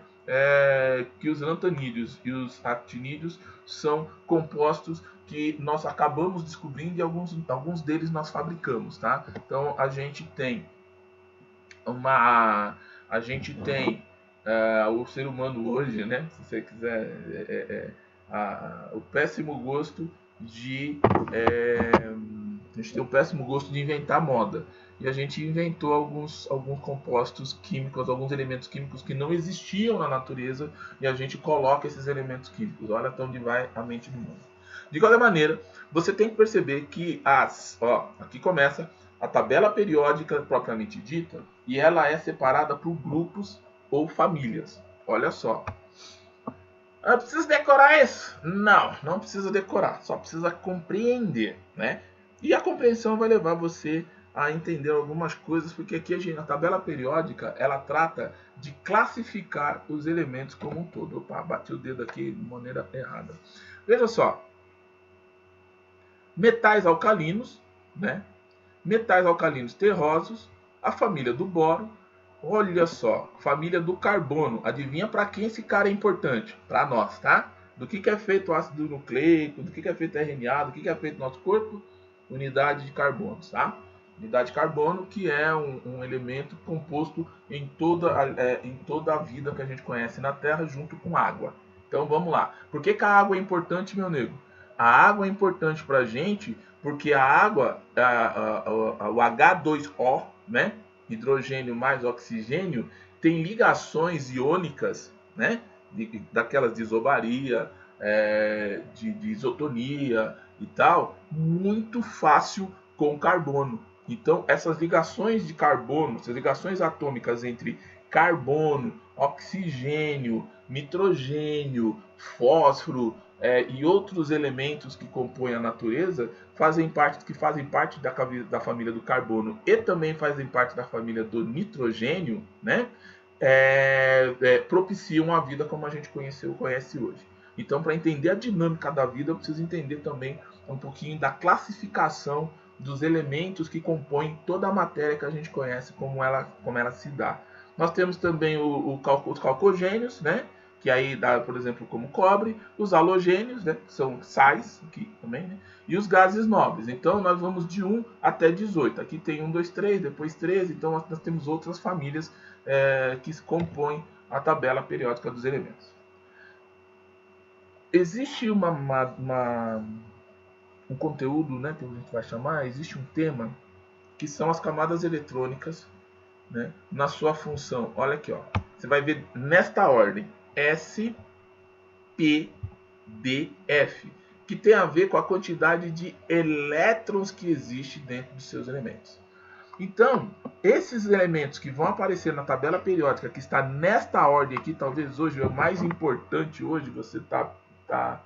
Que os lantanídeos e os actinídeos são compostos que nós acabamos descobrindo e alguns deles nós fabricamos, tá? Então a gente tem o ser humano hoje, né? Se você quiser, o péssimo gosto a gente tem o péssimo gosto de inventar moda. E a gente inventou alguns compostos químicos, alguns elementos químicos que não existiam na natureza, e a gente coloca esses elementos químicos. Olha até onde vai a mente do mundo. De qualquer maneira, você tem que perceber que aqui começa a tabela periódica propriamente dita, e ela é separada por grupos ou famílias. Olha só. Eu preciso decorar isso? Não, não precisa decorar, só precisa compreender, né? E a compreensão vai levar você a entender algumas coisas, porque aqui a tabela periódica, ela trata de classificar os elementos como um todo. Opa, bati o dedo aqui de maneira errada. Veja só. Metais alcalinos, né? Metais alcalinos terrosos, a família do boro. Olha só, família do carbono. Adivinha para quem esse cara é importante? Para nós, tá? Do que é feito o ácido nucleico, do que é feito o RNA, do que é feito o nosso corpo? Unidade de carbono, tá? Unidade de carbono, que é um elemento composto em toda a vida que a gente conhece na Terra, junto com água. Então vamos lá. Por que a água é importante, meu nego? A água é importante para a gente porque a água, o H2O, né? Hidrogênio mais oxigênio, tem ligações iônicas, né? Daquelas de isobaria, de isotonia e tal, muito fácil com carbono. Então, essas ligações de carbono, essas ligações atômicas entre carbono, oxigênio, nitrogênio, fósforo e outros elementos que compõem a natureza fazem parte da família do carbono e também fazem parte da família do nitrogênio, né? Propiciam a vida como a gente conhece hoje. Então, para entender a dinâmica da vida, eu preciso entender também um pouquinho da classificação dos elementos que compõem toda a matéria que a gente conhece, como ela se dá. Nós temos também os calcogênios, né? Que aí dá, por exemplo, como cobre, os halogênios, né? Que são sais, aqui também, né? E os gases nobres. Então, nós vamos de 1 até 18. Aqui tem 1, 2, 3, depois 13. Então, nós temos outras famílias que compõem a tabela periódica dos elementos. Existe um conteúdo, né, que a gente vai chamar, existe um tema, que são as camadas eletrônicas, né, na sua função. Olha aqui, ó. Você vai ver nesta ordem. S, P, D, F. Que tem a ver com a quantidade de elétrons que existe dentro dos seus elementos. Então, esses elementos que vão aparecer na tabela periódica, que está nesta ordem aqui, talvez hoje é o mais importante, hoje você está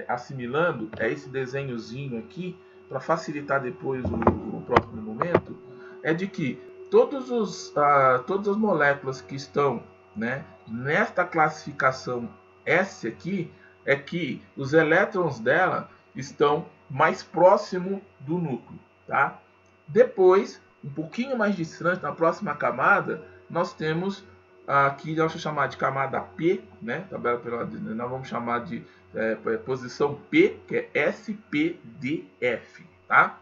assimilando, é esse desenhozinho aqui, para facilitar depois o próximo momento, é de que todas as moléculas que estão, né, nesta classificação S aqui, é que os elétrons dela estão mais próximo do núcleo, tá? Depois, um pouquinho mais distante, na próxima camada, nós temos aqui, nós vamos chamar de camada P, né? Tabela periódica, nós vamos chamar de posição P, que é SPDF, tá?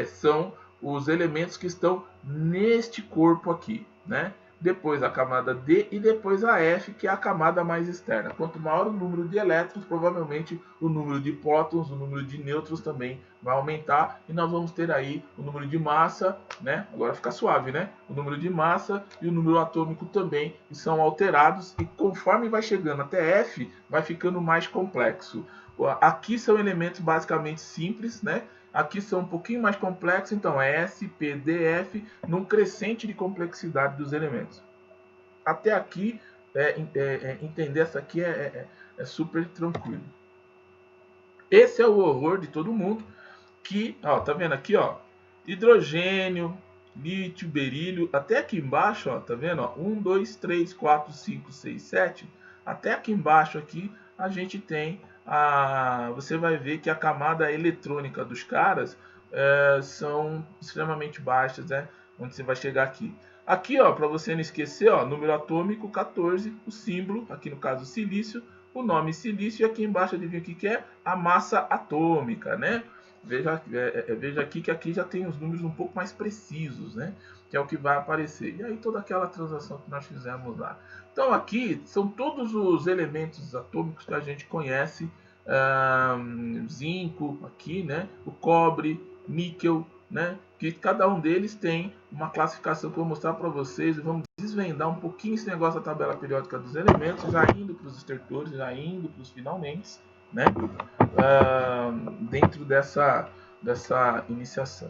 São os elementos que estão neste corpo aqui, né? Depois a camada D e depois a F, que é a camada mais externa. Quanto maior o número de elétrons, provavelmente o número de prótons, o número de nêutrons também vai aumentar. E nós vamos ter aí o número de massa, né? Agora fica suave, né? O número de massa e o número atômico também são alterados. E conforme vai chegando até F, vai ficando mais complexo. Aqui são elementos basicamente simples, né? Aqui são um pouquinho mais complexos, então é S, P, D, F, num crescente de complexidade dos elementos. Até aqui, entender essa aqui é super tranquilo. Esse é o horror de todo mundo, que, ó, tá vendo aqui, ó, hidrogênio, lítio, berílio, até aqui embaixo, ó, tá vendo, ó, 1, 2, 3, 4, 5, 6, 7, até aqui embaixo aqui, a gente tem você vai ver que a camada eletrônica dos caras são extremamente baixas, né? Onde você vai chegar aqui. Aqui, ó, para você não esquecer, ó, número atômico 14, o símbolo, aqui no caso silício, o nome silício, e aqui embaixo adivinha o que é? A massa atômica, né? Veja aqui que aqui já tem os números um pouco mais precisos, né? Que é o que vai aparecer. E aí toda aquela transação que nós fizemos lá. Então aqui são todos os elementos atômicos que a gente conhece zinco aqui, né? O cobre, níquel, né? Que cada um deles tem uma classificação que eu vou mostrar para vocês e vamos desvendar um pouquinho esse negócio da tabela periódica dos elementos, já indo para os estertores, já indo para os finalmente, né? Dentro dessa iniciação.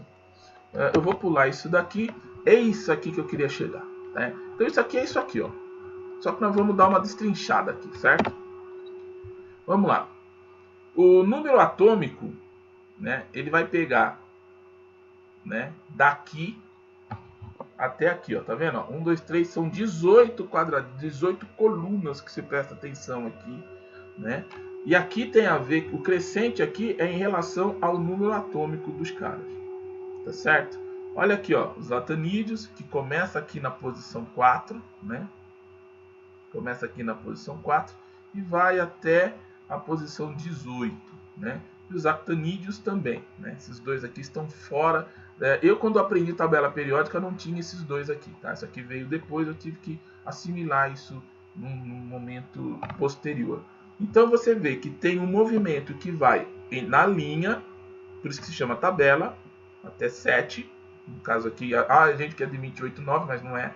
Eu vou pular isso daqui, é isso aqui que eu queria chegar, né? Então isso aqui é isso aqui, ó. Só que nós vamos dar uma destrinchada aqui, certo? Vamos lá. O número atômico, né, ele vai pegar, né, daqui até aqui, ó, tá vendo? 1, 2, 3, são 18 quadrados, 18 colunas que você presta atenção aqui, né? E aqui tem a ver, o crescente aqui é em relação ao número atômico dos caras, tá certo? Olha aqui, ó, os latanídeos, que começa aqui na posição 4, né? Começa aqui na posição 4 e vai até a posição 18, né? E os actanídeos também, né? Esses dois aqui estão fora. Eu, quando aprendi tabela periódica, não tinha esses dois aqui, tá? Isso aqui veio depois, eu tive que assimilar isso num momento posterior. Então, você vê que tem um movimento que vai na linha, por isso que se chama tabela, até 7. No caso aqui, a gente que admite 8, 9, mas não é,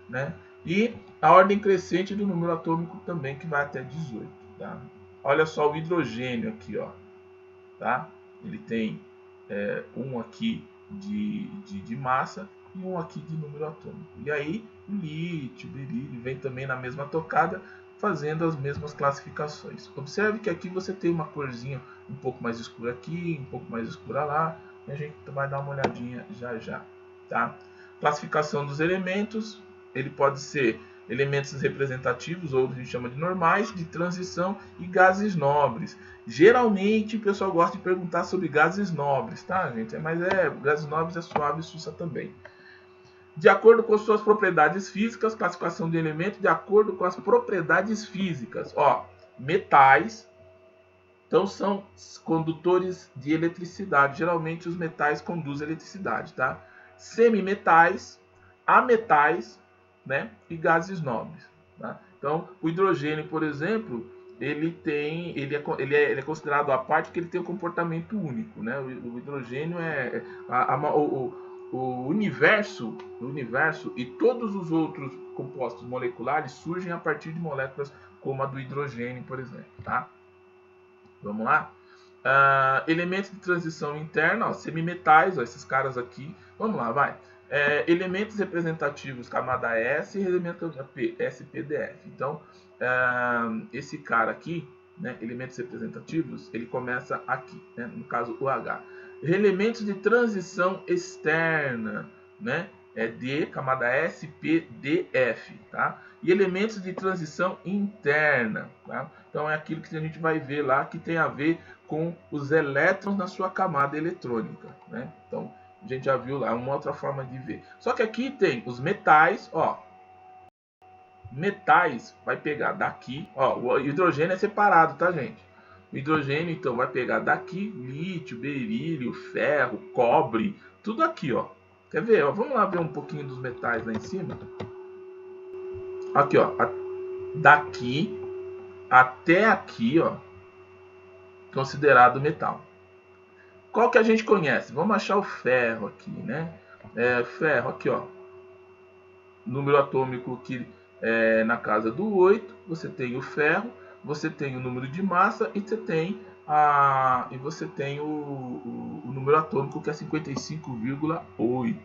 né? E a ordem crescente do número atômico também, que vai até 18, tá? Olha só o hidrogênio aqui, ó, tá? Ele tem um aqui de massa e um aqui de número atômico. E aí o lítio, o berílio vem também na mesma tocada, fazendo as mesmas classificações. Observe que aqui você tem uma corzinha um pouco mais escura aqui, um pouco mais escura lá, e a gente vai dar uma olhadinha já já, tá? Classificação dos elementos, ele pode ser elementos representativos, ou a gente chama de normais, de transição e gases nobres. Geralmente o pessoal gosta de perguntar sobre gases nobres, tá, gente? Mas gases nobres é suave e sussa também. De acordo com suas propriedades físicas, classificação de elementos de acordo com as propriedades físicas. Ó, metais, então são condutores de eletricidade. Geralmente os metais conduzem eletricidade, tá? Semimetais, ametais, né? E gases nobres, tá? Então, o hidrogênio, por exemplo, ele é considerado a parte porque ele tem um comportamento único, né? O hidrogênio o universo e todos os outros compostos moleculares surgem a partir de moléculas como a do hidrogênio, por exemplo, tá? Vamos lá? Elementos de transição interna, ó, semimetais, ó, esses caras aqui. Vamos lá, vai. Elementos representativos, camada S e elemento SPDF. Então, esse cara aqui, né, elementos representativos, ele começa aqui, né, no caso o H. Elementos de transição externa, né, D, camada S, P, D, F, tá? E elementos de transição interna, tá? Então é aquilo que a gente vai ver lá que tem a ver com os elétrons na sua camada eletrônica, né? Então a gente já viu lá uma outra forma de ver. Só que aqui tem os metais, ó. Metais vai pegar daqui, ó, o hidrogênio é separado, tá, gente? O hidrogênio então vai pegar daqui lítio, berílio, ferro, cobre, tudo aqui, ó. Quer ver? Ó, vamos lá ver um pouquinho dos metais lá em cima. Aqui, ó, daqui até aqui, ó, considerado metal. Qual que a gente conhece? Vamos achar o ferro aqui, né? Ferro aqui, ó. Número atômico que é na casa do 8, você tem o ferro, você tem o número de massa e você tem o número atômico que é 55,8.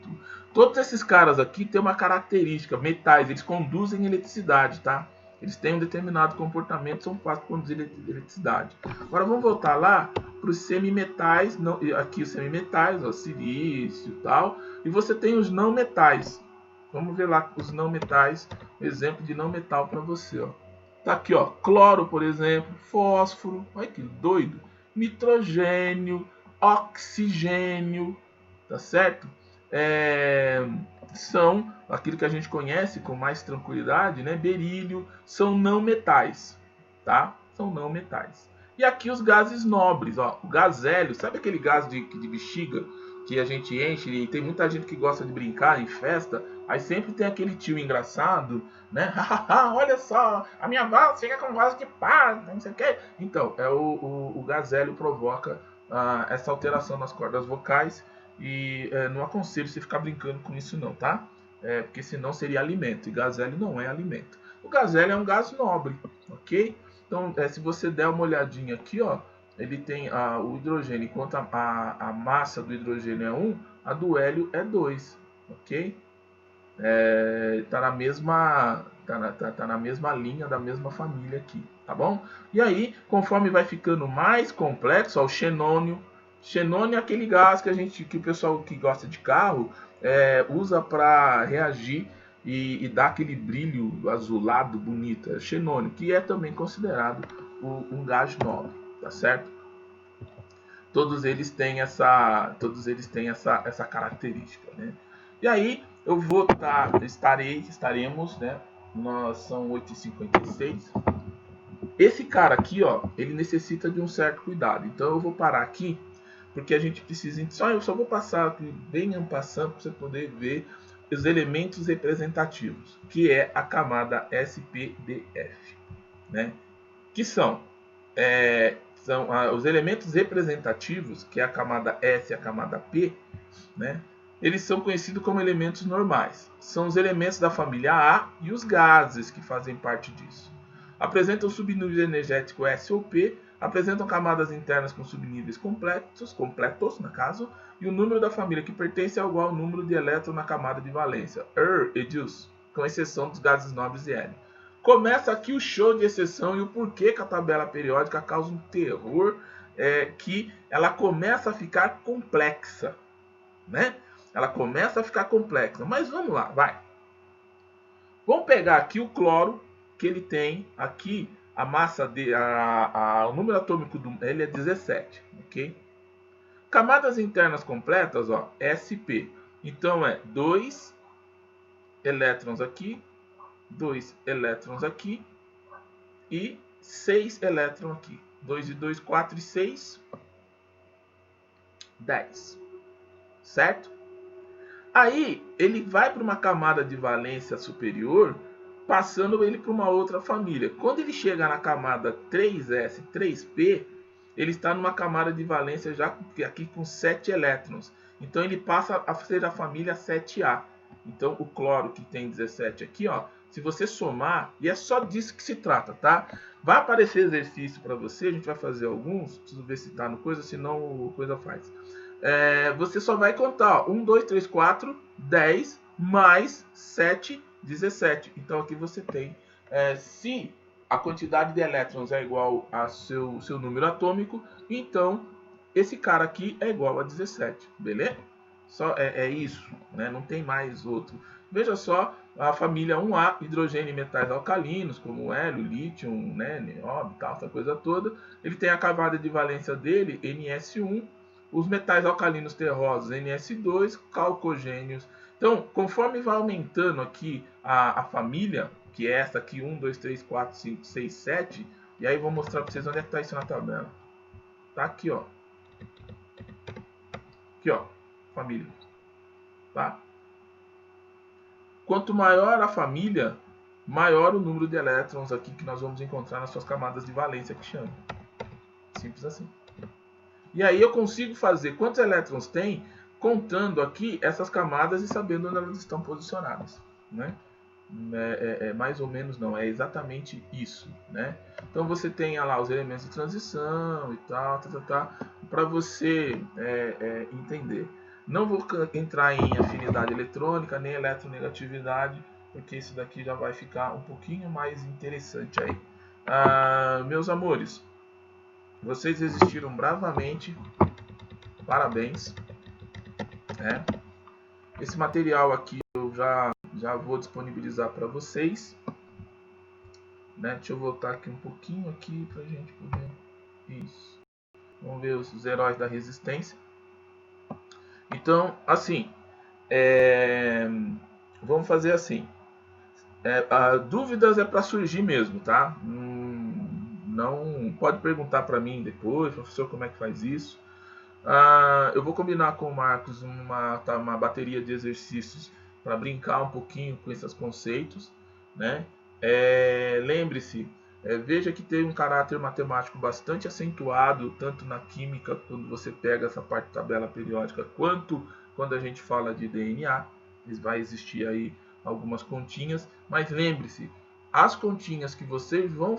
Todos esses caras aqui têm uma característica, metais, eles conduzem eletricidade, tá? Eles têm um determinado comportamento, são fáceis de conduzir eletricidade. Agora vamos voltar lá para os semimetais, aqui os semimetais, ó, silício e tal, e você tem os não metais. Vamos ver lá os não metais, exemplo de não metal para você, ó. Tá aqui, ó, cloro, por exemplo, fósforo, olha que doido, nitrogênio, oxigênio, tá certo? São aquilo que a gente conhece com mais tranquilidade, né? Berílio, são não metais, tá? São não metais. E aqui os gases nobres, ó, o gás hélio, sabe aquele gás de bexiga que a gente enche e tem muita gente que gosta de brincar em festa Aí sempre tem aquele tio engraçado, né? Olha só, a minha voz fica com voz de pá, não sei o quê. Então, o Gazélio provoca essa alteração nas cordas vocais e não aconselho você ficar brincando com isso não, tá? Porque senão seria alimento, e Gazélio não é alimento. O Gazélio é um gás nobre, ok? Então, se você der uma olhadinha aqui, ó, ele tem o hidrogênio, enquanto a massa do hidrogênio é 1, a do hélio é 2, ok? Tá na mesma linha da mesma família aqui, tá bom? E aí, conforme vai ficando mais complexo, ó, o xenônio. Xenônio é aquele gás que o pessoal que gosta de carro usa para reagir e dar aquele brilho azulado bonito. É xenônio, que é também considerado um gás nobre, tá certo? Todos eles têm essa característica, né? E aí eu vou estaremos, né? São 8h56. Esse cara aqui, ó, ele necessita de um certo cuidado. Então eu vou parar aqui, porque a gente precisa. Eu só vou passar aqui bem en passant para você poder ver os elementos representativos, que é a camada SPDF, né? Que são os elementos representativos, que é a camada S e a camada P, né? Eles são conhecidos como elementos normais. São os elementos da família A e os gases que fazem parte disso. Apresentam subnível energético S ou P, apresentam camadas internas com subníveis completos, no caso, e o número da família que pertence é igual ao número de elétrons na camada de valência, e DUS, com exceção dos gases nobres e hélio. Começa aqui o show de exceção e o porquê que a tabela periódica causa um terror, que ela começa a ficar complexa, né? Ela começa a ficar complexa, mas vamos lá, vai. Vamos pegar aqui o cloro, que ele tem aqui a massa o número atômico ele é 17, ok? Camadas internas completas, ó, SP. Então é 2 elétrons aqui, 2 elétrons aqui e 6 elétrons aqui. 2 e 2, 4 e 6, 10. Certo? Aí ele vai para uma camada de valência superior, passando ele para uma outra família. Quando ele chega na camada 3s, 3p, ele está numa camada de valência já aqui com 7 elétrons. Então ele passa a ser a família 7a. Então o cloro que tem 17 aqui, ó, se você somar, e é só disso que se trata, tá? Vai aparecer exercício para você, a gente vai fazer alguns, preciso ver se está no coisa, senão o coisa faz. Você só vai contar, ó, 1, 2, 3, 4, 10, mais 7, 17. Então aqui você tem, se a quantidade de elétrons é igual ao seu número atômico, então esse cara aqui é igual a 17, beleza? Só é isso, né? Não tem mais outro. Veja só, a família 1A, hidrogênio e metais alcalinos, como hélio, lítio, né, nióbio, tal, essa coisa toda. Ele tem a camada de valência dele, NS1, os metais alcalinos terrosos, NS2, calcogênios. Então, conforme vai aumentando aqui a família, que é essa aqui, 1, 2, 3, 4, 5, 6, 7, e aí vou mostrar para vocês onde é que está isso na tabela. Tá aqui, ó. Aqui, ó, família. Tá? Quanto maior a família, maior o número de elétrons aqui que nós vamos encontrar nas suas camadas de valência, que chama. Simples assim. E aí eu consigo fazer quantos elétrons tem, contando aqui essas camadas e sabendo onde elas estão posicionadas, né? Mais ou menos não, é exatamente isso, né? Então você tem lá os elementos de transição e tal, para você entender. Não vou entrar em afinidade eletrônica, nem eletronegatividade, porque isso daqui já vai ficar um pouquinho mais interessante aí. Meus amores, vocês resistiram bravamente, parabéns. Esse material aqui eu já vou disponibilizar para vocês, né? Deixa eu voltar aqui um pouquinho aqui para a gente poder. Isso. Vamos ver os heróis da resistência. Então, assim, vamos fazer assim. Dúvidas é para surgir mesmo, tá? Não pode perguntar para mim depois, professor, como é que faz isso. Eu vou combinar com o Marcos uma bateria de exercícios para brincar um pouquinho com esses conceitos, né? Lembre-se, veja que tem um caráter matemático bastante acentuado, tanto na química, quando você pega essa parte da tabela periódica, quanto quando a gente fala de DNA. Vai existir aí algumas continhas, mas lembre-se, as continhas que vocês vão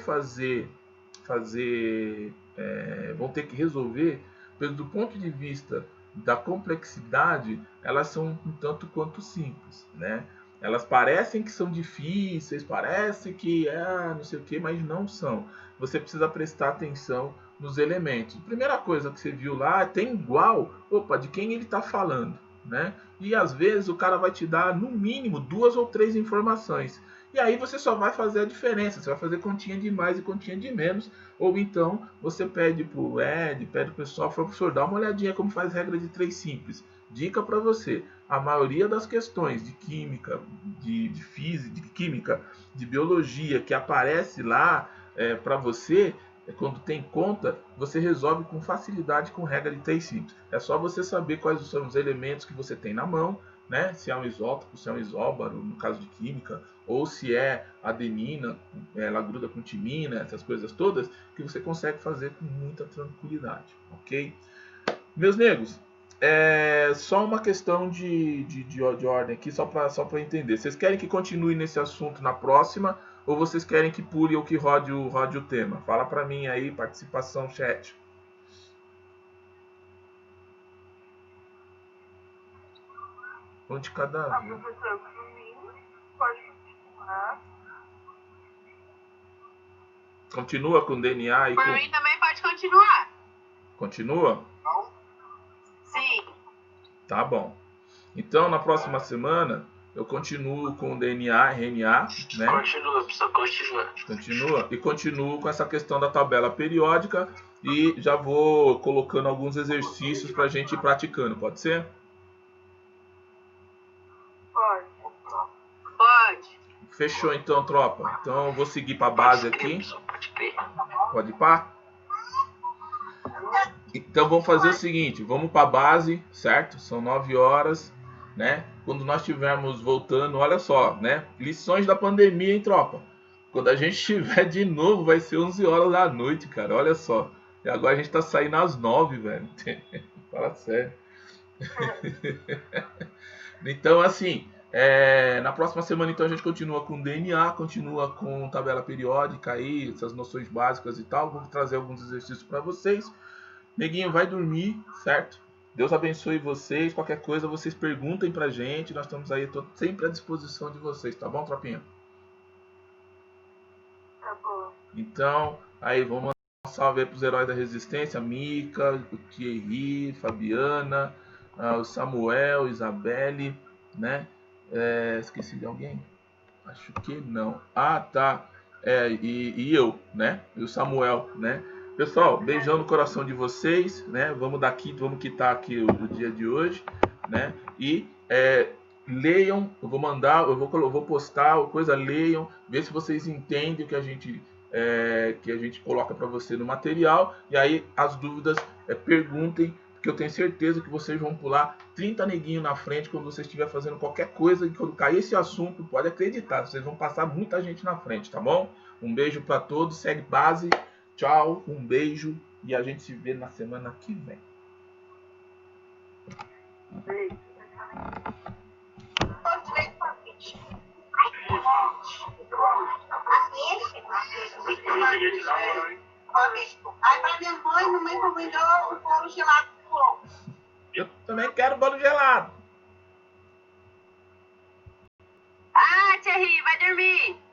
vão ter que resolver, do ponto de vista da complexidade, elas são um tanto quanto simples, né? Elas parecem que são difíceis, parece que não sei o que, mas não são. Você precisa prestar atenção nos elementos. Primeira coisa que você viu lá, tem igual, opa, de quem ele está falando, né? E às vezes o cara vai te dar no mínimo 2 ou 3 informações. E aí você só vai fazer a diferença, você vai fazer continha de mais e continha de menos, ou então você pede pro Ed, pede pro pessoal, professor, dá uma olhadinha como faz regra de 3 simples. Dica para você, a maioria das questões de química, de física, de química, de biologia que aparece lá para você, quando tem conta, você resolve com facilidade com regra de 3 simples. É só você saber quais são os elementos que você tem na mão, né? Se é um isótopo, se é um isóbaro, no caso de química, ou se é adenina, ela gruda com timina, essas coisas todas, que você consegue fazer com muita tranquilidade, ok? Meus negros, só uma questão de ordem aqui, só para entender. Vocês querem que continue nesse assunto na próxima, ou vocês querem que pule ou que rode o tema? Fala para mim aí, participação, chat. Onde cada... professor, por mim, pode continuar. Continua com DNA e Por mim também pode continuar. Continua? Sim. Tá bom. Então, na próxima semana, eu continuo com o DNA, RNA, né? Continua, pessoal, continua. Continua. E continuo com essa questão da tabela periódica e já vou colocando alguns exercícios para a gente ir praticando. Pode ser? Pode. Pode. Fechou então, tropa. Então, eu vou seguir para a base aqui. Pode crer. Pode ir pá? Então, vamos fazer o seguinte. Vamos para a base, certo? São 9 horas, né? Quando nós estivermos voltando, olha só, né? Lições da pandemia, hein, tropa? Quando a gente estiver de novo, vai ser 11 horas da noite, cara. Olha só. E agora a gente tá saindo às 9, velho. Fala sério. Então, assim, na próxima semana, então, a gente continua com DNA, continua com tabela periódica aí, essas noções básicas e tal. Vou trazer alguns exercícios para vocês. Neguinho, vai dormir, certo? Deus abençoe vocês. Qualquer coisa, vocês perguntem pra gente. Nós estamos aí sempre à disposição de vocês, tá bom, tropinha? Tá bom. Então, aí, vamos mandar um salve aí pros heróis da resistência. Mica, o Thierry, Fabiana, o Samuel, Isabelle, né? Esqueci de alguém? Acho que não. Ah, tá. E eu, né? E o Samuel, né? Pessoal, beijão no coração de vocês, né? Vamos quitar aqui o dia de hoje, né? E leiam, eu vou postar coisa, leiam, vê se vocês entendem o que a gente coloca para você no material, e aí as dúvidas perguntem, porque eu tenho certeza que vocês vão pular 30 neguinhos na frente quando você estiver fazendo qualquer coisa, e quando cair esse assunto, pode acreditar, vocês vão passar muita gente na frente, tá bom? Um beijo para todos, segue base. Tchau, um beijo e a gente se vê na semana que vem. Beijo. Aí pra minha mãe encomendou um bolo gelado com ovo. Eu também quero bolo gelado. Ah, Thierry, vai dormir.